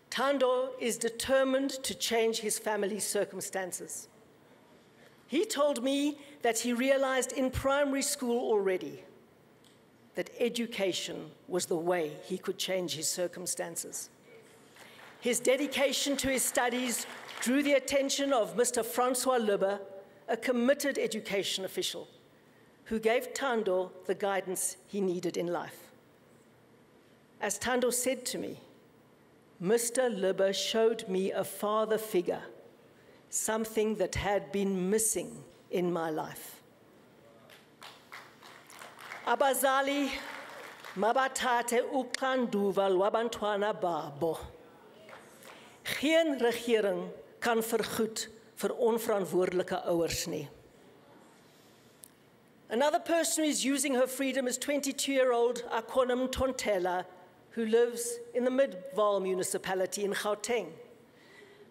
Thando is determined to change his family's circumstances. He told me that he realized in primary school already that education was the way he could change his circumstances. His dedication to his studies drew the attention of Mr. Francois Lubbe, a committed education official, who gave Thando the guidance he needed in life. As Thando said to me, Mr. Lubbe showed me a father figure, something that had been missing in my life. Abazali mabathathe uxanduva lwabantwana babo. Geen regering kan vergoed vir onverantwoordelike ouers nie. Another person who is using her freedom is 22-year-old Akona Mtontela, who lives in the Mid-Vaal municipality in Gauteng.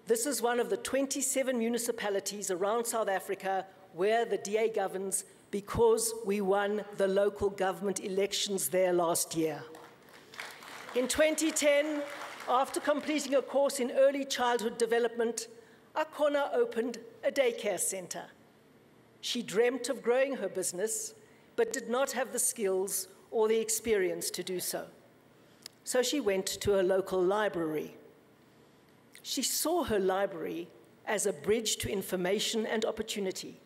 This is one of the 27 municipalities around South Africa where the DA governs because we won the local government elections there last year. In 2010, after completing a course in early childhood development, Akona opened a daycare center. She dreamt of growing her business, but did not have the skills or the experience to do so. So she went to her local library. She saw her library as a bridge to information and opportunity.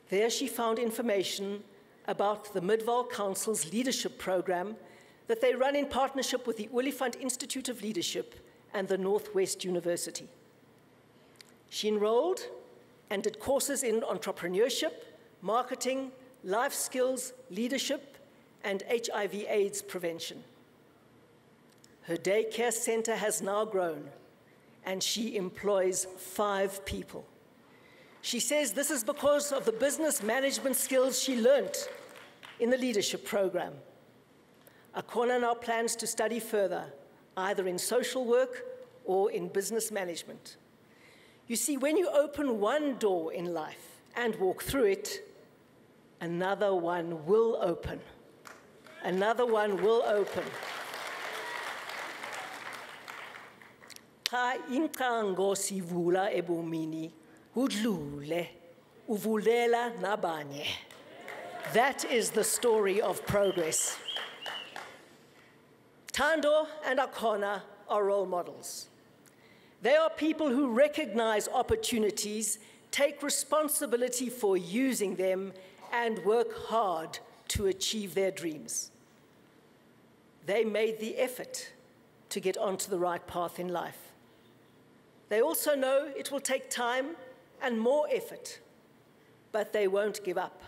There she found information about the Mid-Vaal Council's leadership program that they run in partnership with the Olifant Institute of Leadership and the Northwest University. She enrolled and did courses in entrepreneurship, marketing, life skills, leadership, and HIV/AIDS prevention. Her daycare center has now grown, and she employs 5 people. She says this is because of the business management skills she learned in the leadership program. Akona now plans to study further, either in social work or in business management. You see, when you open one door in life and walk through it, another one will open. Another one will open. Cha inqango sivula ebomini, udlule, uvulela nabanye. That is the story of progress. Thando and Akona are role models. They are people who recognize opportunities, take responsibility for using them, and work hard to achieve their dreams. They made the effort to get onto the right path in life. They also know it will take time and more effort, but they won't give up.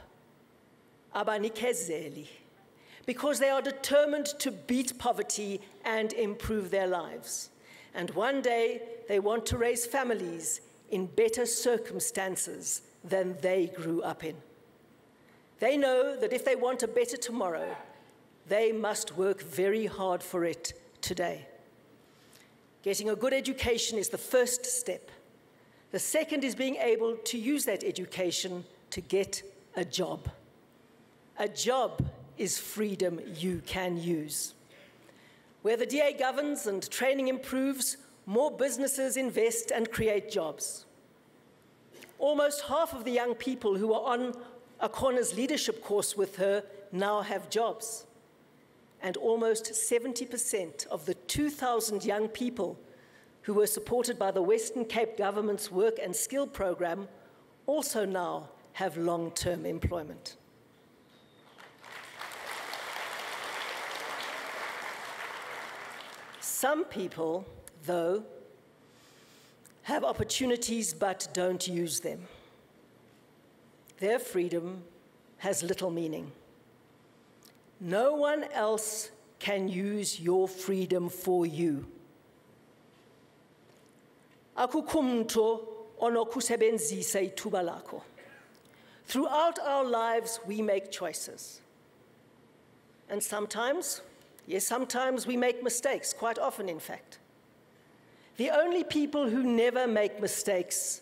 Abanikezeli, because they are determined to beat poverty and improve their lives. And one day, they want to raise families in better circumstances than they grew up in. They know that if they want a better tomorrow, they must work very hard for it today. Getting a good education is the first step. The second is being able to use that education to get a job. A job is freedom you can use. Where the DA governs and training improves, more businesses invest and create jobs. Almost half of the young people who are on Akona's leadership course with her now have jobs. And almost 70% of the 2,000 young people who were supported by the Western Cape government's work and skill program also now have long-term employment. Some people, though, have opportunities but don't use them. Their freedom has little meaning. No one else can use your freedom for you. Akukho muntu onokusebenzisa ithuba lakho. Throughout our lives, we make choices. And sometimes, yes, sometimes we make mistakes, quite often, in fact. The only people who never make mistakes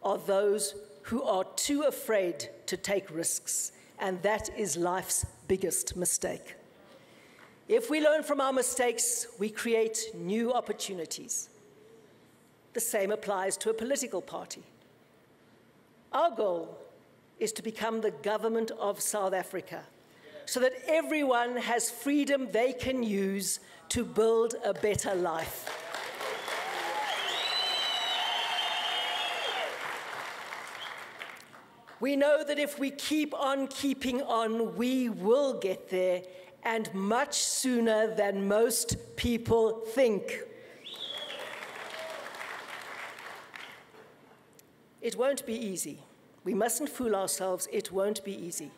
are those who are too afraid to take risks, and that is life's biggest mistake. If we learn from our mistakes, we create new opportunities. The same applies to a political party. Our goal is to become the government of South Africa, so that everyone has freedom they can use to build a better life. We know that if we keep on keeping on, we will get there, and much sooner than most people think. It won't be easy. We mustn't fool ourselves. It won't be easy.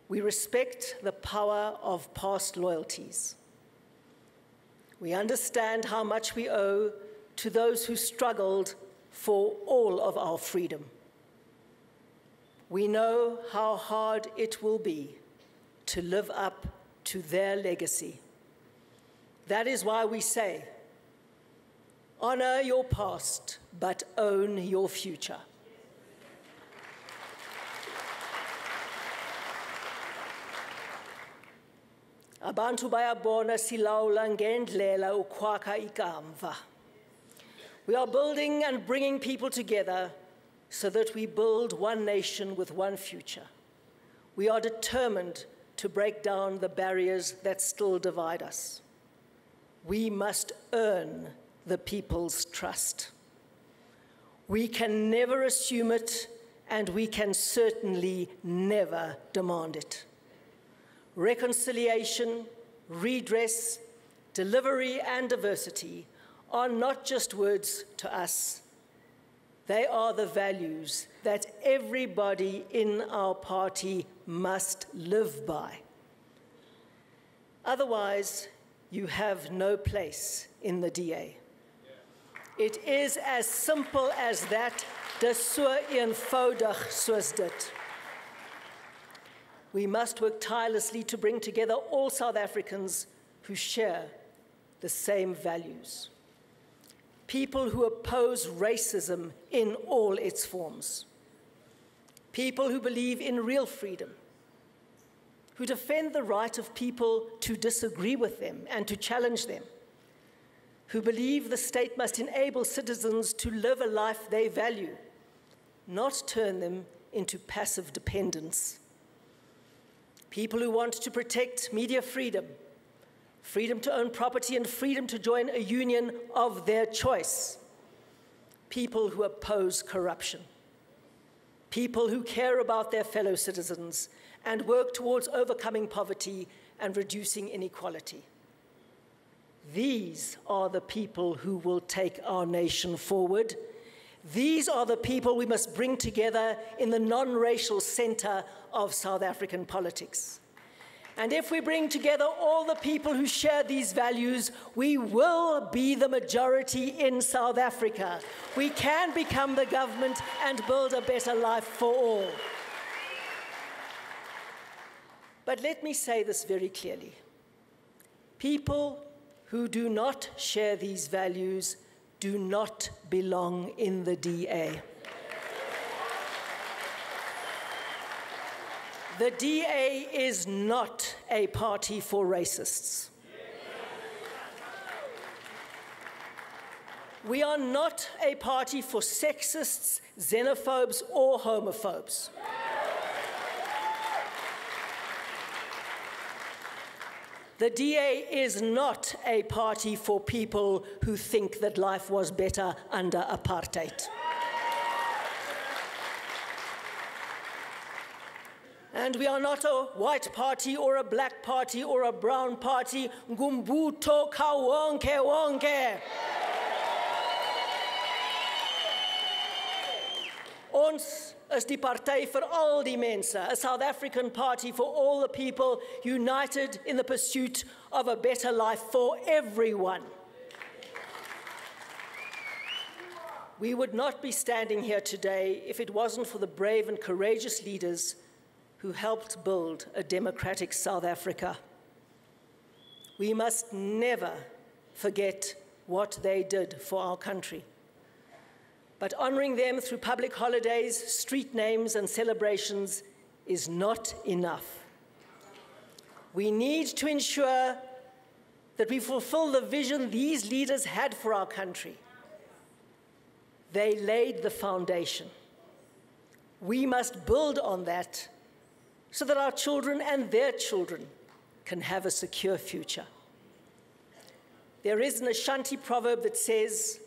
We respect the power of past loyalties. We understand how much we owe to those who struggled for all of our freedom. We know how hard it will be to live up to their legacy. That is why we say, honor your past, but own your future. Abantu bayabona silawula ngendlela ukwakha ikamva. We are building and bringing people together so that we build one nation with one future. We are determined to break down the barriers that still divide us. We must earn the people's trust. We can never assume it, and we can certainly never demand it. Reconciliation, redress, delivery, and diversity are not just words to us. They are the values that everybody in our party must live by. Otherwise, you have no place in the DA. It is as simple as that. Dis so eenvoudig soos dit. We must work tirelessly to bring together all South Africans who share the same values. People who oppose racism in all its forms. People who believe in real freedom. Who defend the right of people to disagree with them and to challenge them. Who believe the state must enable citizens to live a life they value, not turn them into passive dependents. People who want to protect media freedom, freedom to own property, and freedom to join a union of their choice. People who oppose corruption. People who care about their fellow citizens and work towards overcoming poverty and reducing inequality. These are the people who will take our nation forward. These are the people we must bring together in the non-racial center of South African politics. And if we bring together all the people who share these values, we will be the majority in South Africa. We can become the government and build a better life for all. But let me say this very clearly. People who do not share these values do not belong in the DA. The DA is not a party for racists. We are not a party for sexists, xenophobes, or homophobes. The DA is not a party for people who think that life was better under apartheid. And we are not a white party or a black party or a brown party. Ngumbuto kawonke wonke. Ons is die party vir al die mense, a South African party for all the people, united in the pursuit of a better life for everyone. We would not be standing here today if it wasn't for the brave and courageous leaders who helped build a democratic South Africa. We must never forget what they did for our country. But honoring them through public holidays, street names, and celebrations is not enough. We need to ensure that we fulfill the vision these leaders had for our country. They laid the foundation. We must build on that so that our children and their children can have a secure future. There is an Ashanti proverb that says,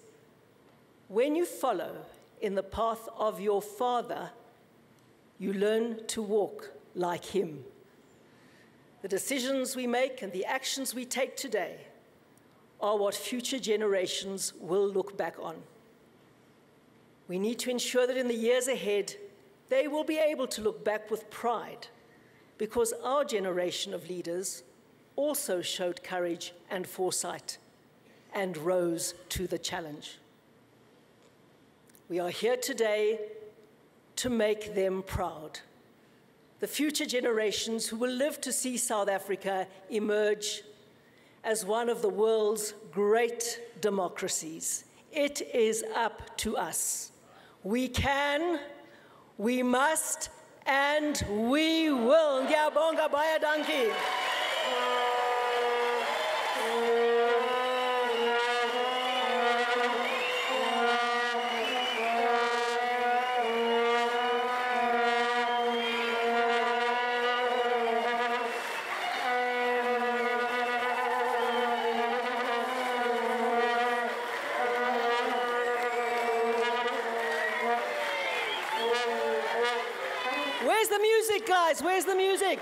when you follow in the path of your father, you learn to walk like him. The decisions we make and the actions we take today are what future generations will look back on. We need to ensure that in the years ahead, they will be able to look back with pride, because our generation of leaders also showed courage and foresight and rose to the challenge. We are here today to make them proud. The future generations who will live to see South Africa emerge as one of the world's great democracies. It is up to us. We can, we must, and we will. Ngiyabonga baya danki. Where's the music, guys? Where's the music?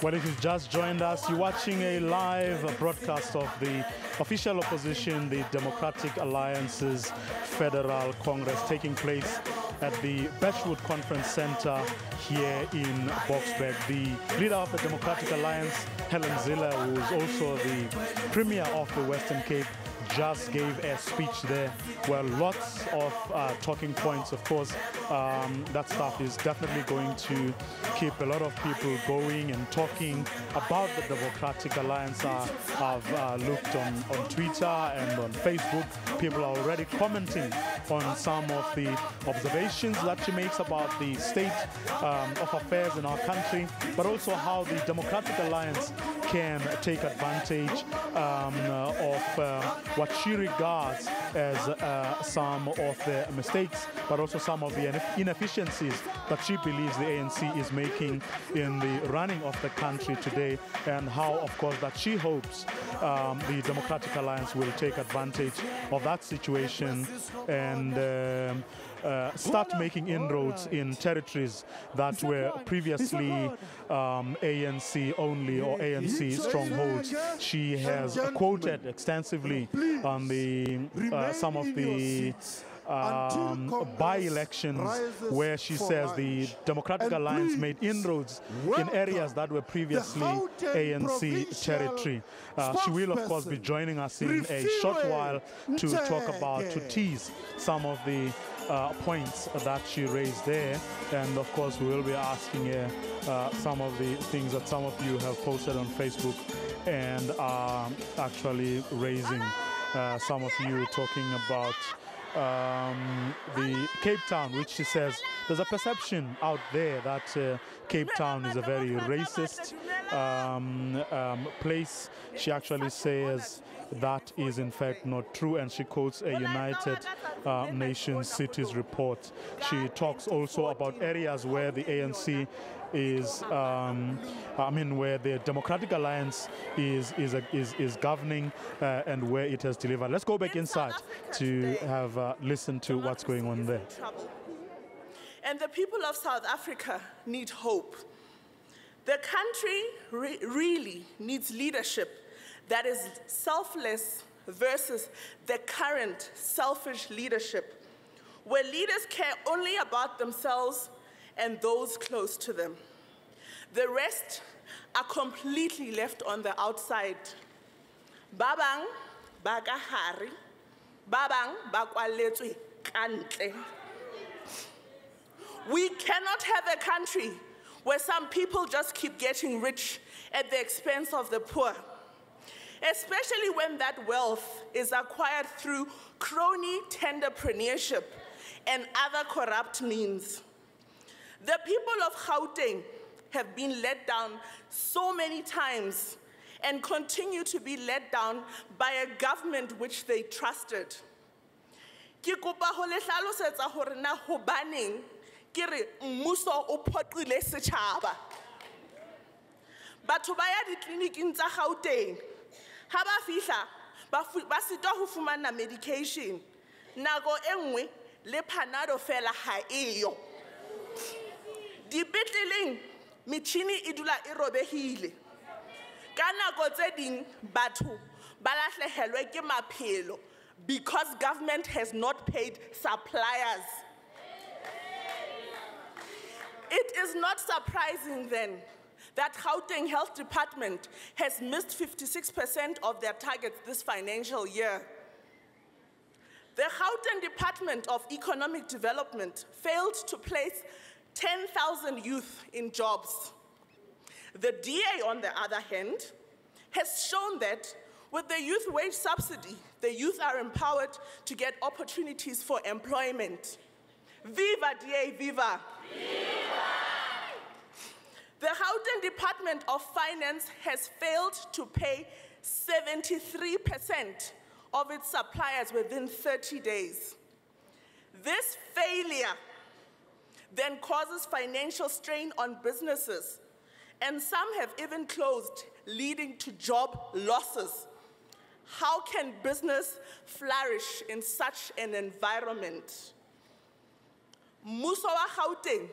Well, if you've just joined us, you're watching a live broadcast of the official opposition, the Democratic Alliance's Federal Congress, taking place at the Birchwood Conference Center here in Boksburg. The leader of the Democratic Alliance, Helen Zille, who is also the Premier of the Western Cape, just gave a speech there. Well, lots of talking points, of course. That stuff is definitely going to keep a lot of people going and talking about the Democratic Alliance. I've looked on Twitter and on Facebook. People are already commenting on some of the observations that she makes about the state of affairs in our country, but also how the Democratic Alliance can take advantage of what she regards as some of the mistakes, but also some of the inefficiencies that she believes the ANC is making in the running of the country today, and how, of course, that she hopes the Democratic Alliance will take advantage of that situation and start making inroads in territories that were previously ANC only or ANC strongholds. She has quoted extensively on the some of the by-elections where she says the Democratic Alliance made inroads in areas that were previously ANC territory. She will, of course, be joining us in a short while to talk about, to tease some of the points that she raised there, and of course we will be asking her some of the things that some of you have posted on Facebook and are actually raising. Some of you talking about the Cape Town, which she says there's a perception out there that Cape Town is a very racist place. She actually says that is in fact not true, and she quotes a United Nations Cities report. She talks also about areas where the ANC is, where the Democratic Alliance is governing and where it has delivered. Let's go back inside to have listened to what's going on there. And the people of South Africa need hope. The country really needs leadership that is selfless versus the current selfish leadership, where leaders care only about themselves and those close to them. The rest are completely left on the outside. Babang bagahari, babang bakwaletswe kantle. We cannot have a country where some people just keep getting rich at the expense of the poor, especially when that wealth is acquired through crony tenderpreneurship and other corrupt means. The people of Gauteng have been let down so many times and continue to be let down by a government which they trusted. Ke kopa ho le hlalosetsa hore na hobaneng ke re mmuso o phoqile setjhaba. Batho ba ya ditleliniking tsa Gauteng ha ba fihla ba sitwa ho fumana medication, nako e nngwe le panado fela ha eyo. Dipetleleng metjhini e dula e robehile. Ka nako tse ding batho ba lahlehelwe ke maphelo because government has not paid suppliers. It is not surprising then that Gauteng Health Department has missed 56% of their targets this financial year. The Gauteng Department of Economic Development failed to place 10,000 youth in jobs. The DA, on the other hand, has shown that with the youth wage subsidy, the youth are empowered to get opportunities for employment. Viva DA, viva! Viva! The Gauteng Department of Finance has failed to pay 73% of its suppliers within 30 days. This failure then causes financial strain on businesses, and some have even closed, leading to job losses. How can business flourish in such an environment? Mmuso wa Gauteng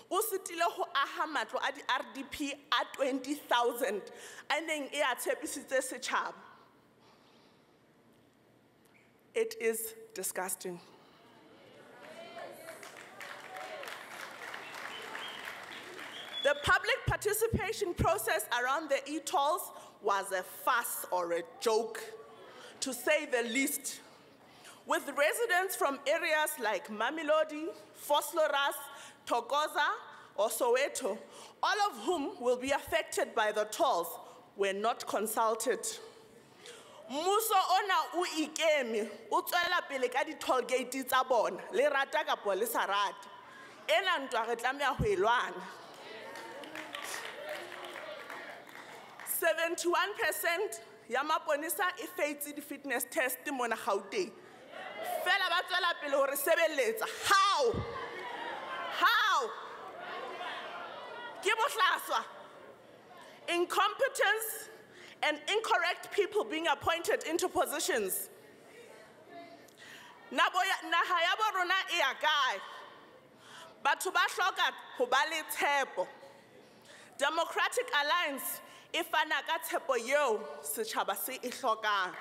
o sitile ho aha matlo a di-RDP a 20,000 a neng e a tshepisitse setjhaba. It is disgusting. The public participation process around the e-tolls was a farce or a joke, to say the least, with residents from areas like Mamelodi, Vosloorus, Thokoza, or Soweto, all of whom will be affected by the tolls, were not consulted. Mmuso ona o ikeme o tswela pele ka di-toll gate tsa bona, le rata kapo le sa rate. Ena ntwa re tlameha ho e lwana. 71% ya maponesa e faitse di-fitness test mona Gauteng. Fela ba tswela pele hore sebeletsa. How? How? Ke bohlaswa. Incompetence and incorrect people being appointed into positions. Naha ya bo rona e ya kae? Batho ba hloka ho ba le tshepo. Democratic Alliance e fana ka tshepo eo setjhaba se e hlokang.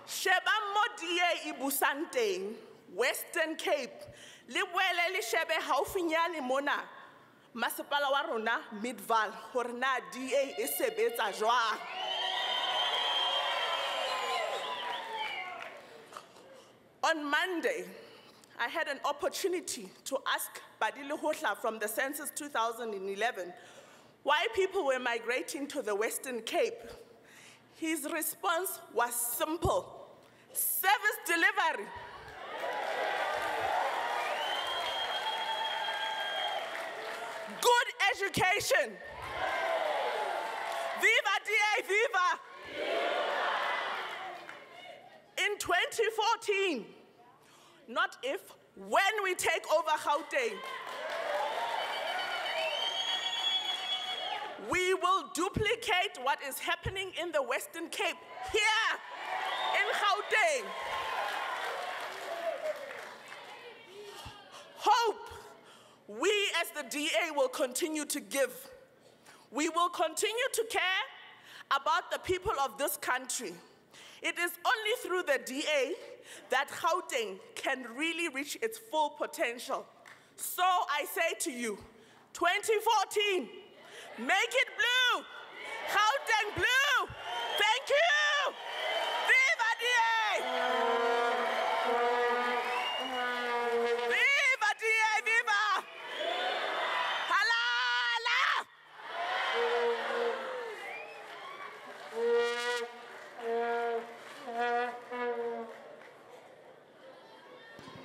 Sheba mo DA e busang teng, Western Cape, le boele le shebe haufinyane mona masepala wa rona Midvaal hore na DA e sebetsa jwang. On Monday, I had an opportunity to ask Badile Hohla from the Census 2011 why people were migrating to the Western Cape. His response was simple: service delivery. Good education. Viva DA, viva! In 2014, not if, when we take over Gauteng, we will duplicate what is happening in the Western Cape here in Gauteng. Hope. We as the DA will continue to give. We will continue to care about the people of this country. It is only through the DA that Gauteng can really reach its full potential. So I say to you, 2014, make it blue! Gauteng blue! Thank you! Viva DA!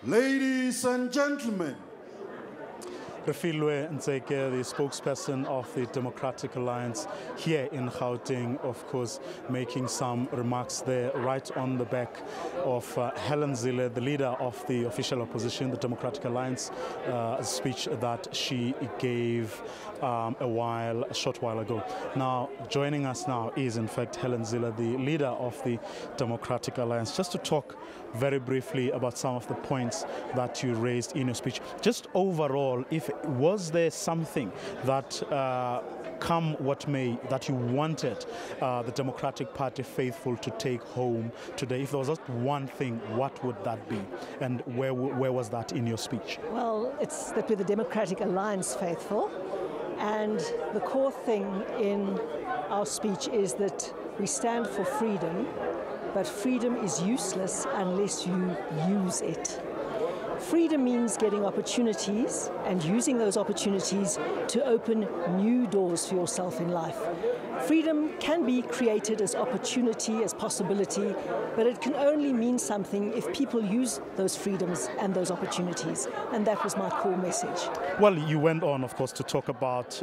Ladies and gentlemen, Refilwe Ntseke, the spokesperson of the Democratic Alliance here in Gauteng, of course, making some remarks there right on the back of Helen Zille, the leader of the official opposition, the Democratic Alliance, a speech that she gave a short while ago. Now, joining us now is, in fact, Helen Zille, the leader of the Democratic Alliance, just to talk very briefly about some of the points that you raised in your speech. Just overall, was there something that, come what may, that you wanted the Democratic Party faithful to take home today? If there was just one thing, what would that be? And where was that in your speech? Well, it's that we're the Democratic Alliance faithful. And the core thing in our speech is that we stand for freedom, but freedom is useless unless you use it. Freedom means getting opportunities and using those opportunities to open new doors for yourself in life. Freedom can be created as opportunity, as possibility, but it can only mean something if people use those freedoms and those opportunities. And that was my core message. Well, you went on, of course, to talk about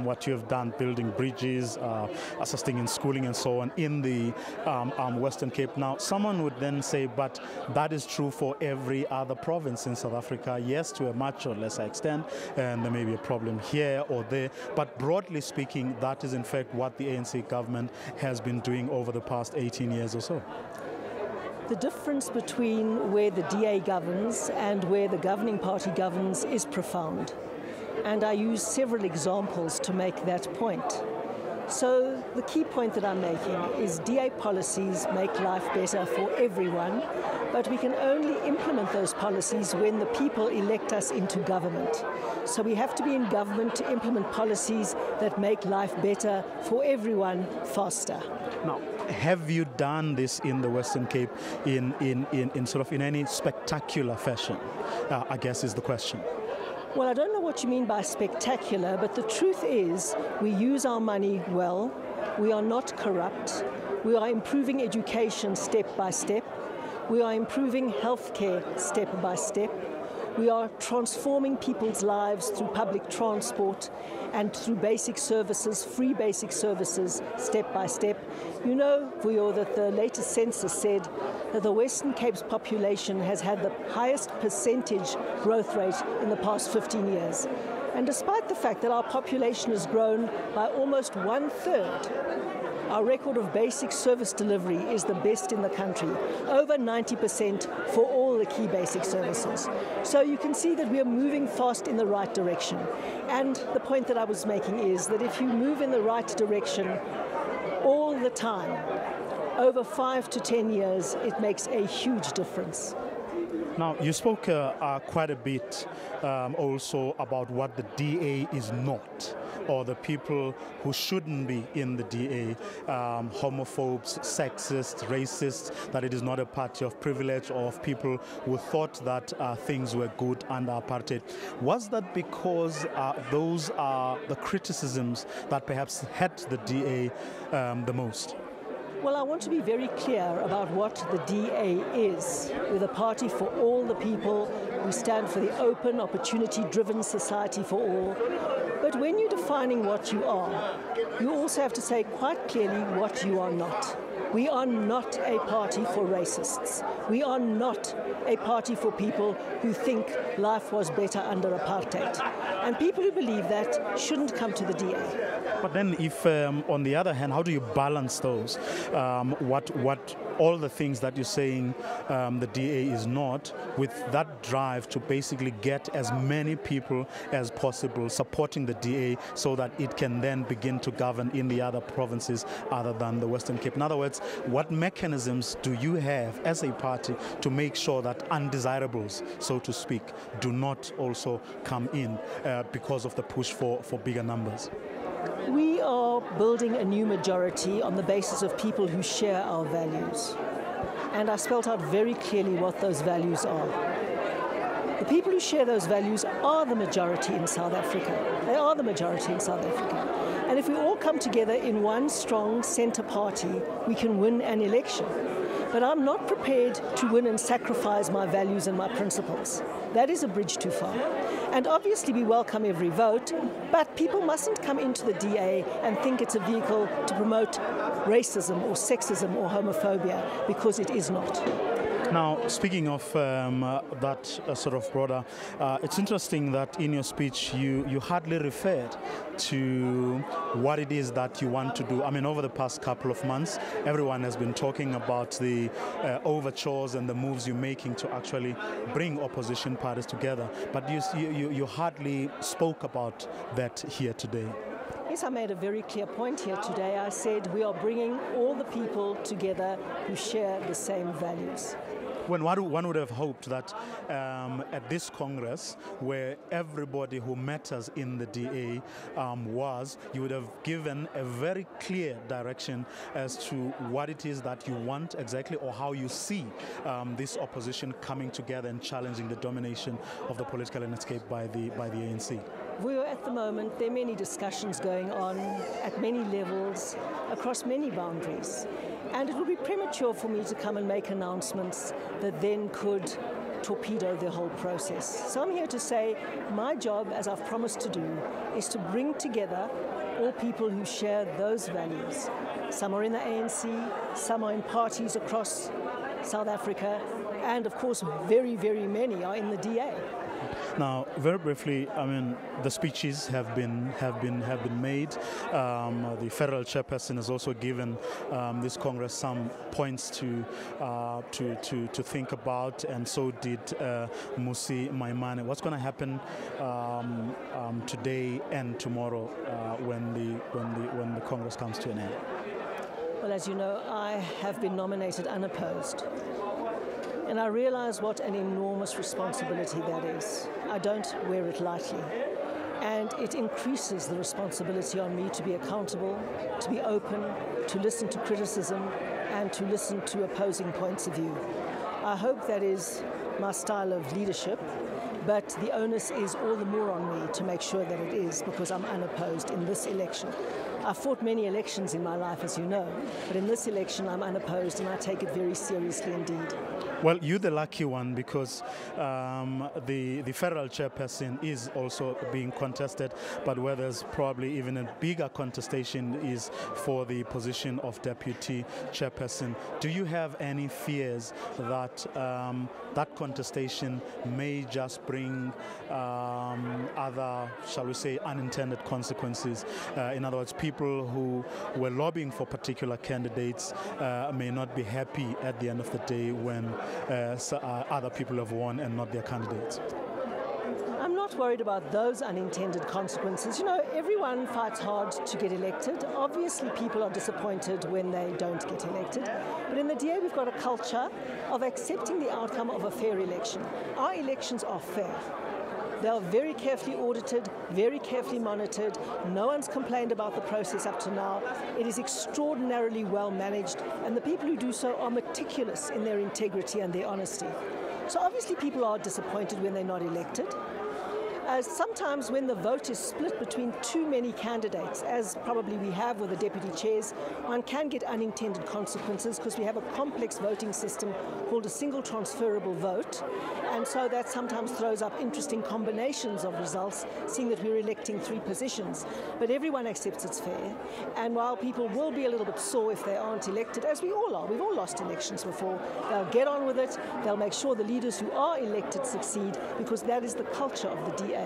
what you have done, building bridges, assisting in schooling and so on in the Western Cape. Now, someone would then say, but that is true for every other province in South Africa. Yes, to a much or lesser extent, and there may be a problem here or there. But broadly speaking, that is in fact what the ANC government has been doing over the past 18 years or so. The difference between where the DA governs and where the governing party governs is profound. And I use several examples to make that point. So the key point that I'm making is DA policies make life better for everyone, but we can only implement those policies when the people elect us into government. So we have to be in government to implement policies that make life better for everyone faster. Now, have you done this in the Western Cape in any spectacular fashion? I guess is the question. Well, I don't know what you mean by spectacular, but the truth is we use our money well, we are not corrupt, we are improving education step by step, we are improving healthcare step by step, we are transforming people's lives through public transport and through basic services, free basic services, step by step. You know, Vuyo, that the latest census said that the Western Cape's population has had the highest percentage growth rate in the past 15 years. And despite the fact that our population has grown by almost 1/3, our record of basic service delivery is the best in the country, over 90% for all the key basic services. So you can see that we are moving fast in the right direction. And the point that I was making is that if you move in the right direction all the time, over 5 to 10 years, it makes a huge difference. Now, you spoke quite a bit also about what the DA is not, or the people who shouldn't be in the DA, homophobes, sexists, racists, that it is not a party of privilege or of people who thought that things were good under apartheid. Was that because those are the criticisms that perhaps hurt the DA the most? Well, I want to be very clear about what the DA is. We're the party for all the people. We stand for the open, opportunity-driven society for all. But when you're defining what you are, you also have to say quite clearly what you are not. We are not a party for racists. We are not a party for people who think life was better under apartheid. And people who believe that shouldn't come to the DA. But then if, on the other hand, how do you balance those? What all the things that you're saying the DA is not, with that drive to basically get as many people as possible supporting the DA so that it can then begin to govern in the other provinces other than the Western Cape? In other words, what mechanisms do you have as a party to make sure that undesirables, so to speak, do not also come in because of the push for bigger numbers? We are building a new majority on the basis of people who share our values. And I spelled out very clearly what those values are. The people who share those values are the majority in South Africa. They are the majority in South Africa. And if we all come together in one strong centre party, we can win an election. But I'm not prepared to win and sacrifice my values and my principles. That is a bridge too far. And obviously we welcome every vote, but people mustn't come into the DA and think it's a vehicle to promote racism or sexism or homophobia, because it is not. Now, speaking of that sort of broader, it's interesting that in your speech you hardly referred to what it is that you want to do. I mean, over the past couple of months, everyone has been talking about the overtures and the moves you're making to actually bring opposition parties together, but you hardly spoke about that here today. Yes, I made a very clear point here today. I said we are bringing all the people together who share the same values. When one would have hoped that at this Congress, where everybody who matters in the DA was, you would have given a very clear direction as to what it is that you want exactly, or how you see this opposition coming together and challenging the domination of the political landscape by the ANC. We are at the moment, there are many discussions going on at many levels, across many boundaries. And it would be premature for me to come and make announcements that then could torpedo the whole process. So I'm here to say my job, as I've promised to do, is to bring together all people who share those values. Some are in the ANC, some are in parties across South Africa, and of course very, very many are in the DA. Now, very briefly, I mean, the speeches have been made. The federal chairperson has also given this Congress some points to think about, and so did Mmusi Maimane. What's going to happen today and tomorrow when the Congress comes to an end? Well, as you know, I have been nominated unopposed. And I realize what an enormous responsibility that is. I don't wear it lightly. And it increases the responsibility on me to be accountable, to be open, to listen to criticism, and to listen to opposing points of view. I hope that is my style of leadership, but the onus is all the more on me to make sure that it is, because I'm unopposed in this election. I've fought many elections in my life, as you know, but in this election I'm unopposed, and I take it very seriously indeed. Well, you're the lucky one, because the federal chairperson is also being contested, but where there's probably even a bigger contestation is for the position of deputy chairperson. Do you have any fears that that contestation may just bring other, shall we say, unintended consequences? In other words, people who were lobbying for particular candidates may not be happy at the end of the day when other people have won and not their candidates. I'm not worried about those unintended consequences. You know, everyone fights hard to get elected. Obviously, people are disappointed when they don't get elected. But in the DA, we've got a culture of accepting the outcome of a fair election. Our elections are fair. They are very carefully audited, very carefully monitored. No one's complained about the process up to now. It is extraordinarily well managed, and the people who do so are meticulous in their integrity and their honesty. So obviously people are disappointed when they're not elected. Sometimes when the vote is split between too many candidates, as probably we have with the deputy chairs, one can get unintended consequences, because we have a complex voting system called a single transferable vote, and so that sometimes throws up interesting combinations of results, seeing that we're electing 3 positions. But everyone accepts it's fair, and while people will be a little bit sore if they aren't elected, as we all are, we've all lost elections before, they'll get on with it, they'll make sure the leaders who are elected succeed, because that is the culture of the DA.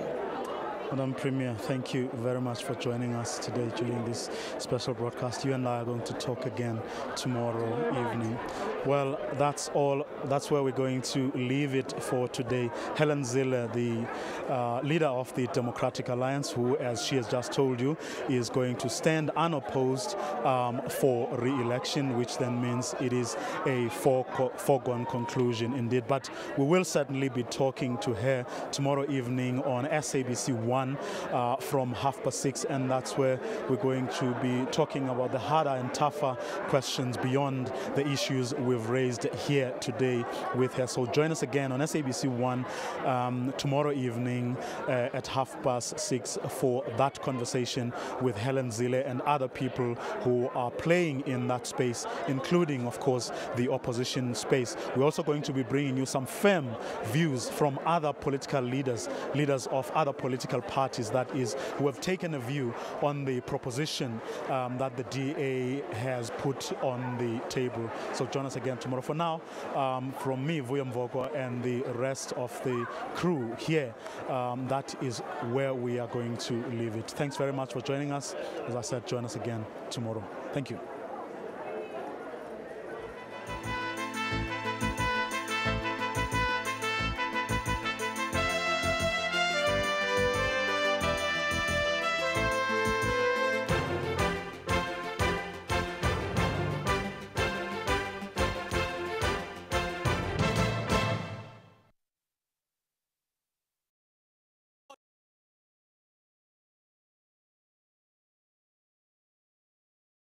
Madam Premier, thank you very much for joining us today during this special broadcast. You and I are going to talk again tomorrow evening. Well, that's all. That's where we're going to leave it for today. Helen Zille, the leader of the Democratic Alliance, who, as she has just told you, is going to stand unopposed for re-election, which then means it is a foregone conclusion indeed. But we will certainly be talking to her tomorrow evening on SABC 1. 1 from 6:30, and that's where we're going to be talking about the harder and tougher questions beyond the issues we've raised here today with her. So join us again on SABC 1 tomorrow evening at 6:30 for that conversation with Helen Zille and other people who are playing in that space, including, of course, the opposition space. We're also going to be bringing you some firm views from other political leaders of other political parties, that is, who have taken a view on the proposition that the DA has put on the table. So join us again tomorrow. For now, from me, Vuyo Mvoko, and the rest of the crew here, that is where we are going to leave it. Thanks very much for joining us. As I said, join us again tomorrow. Thank you.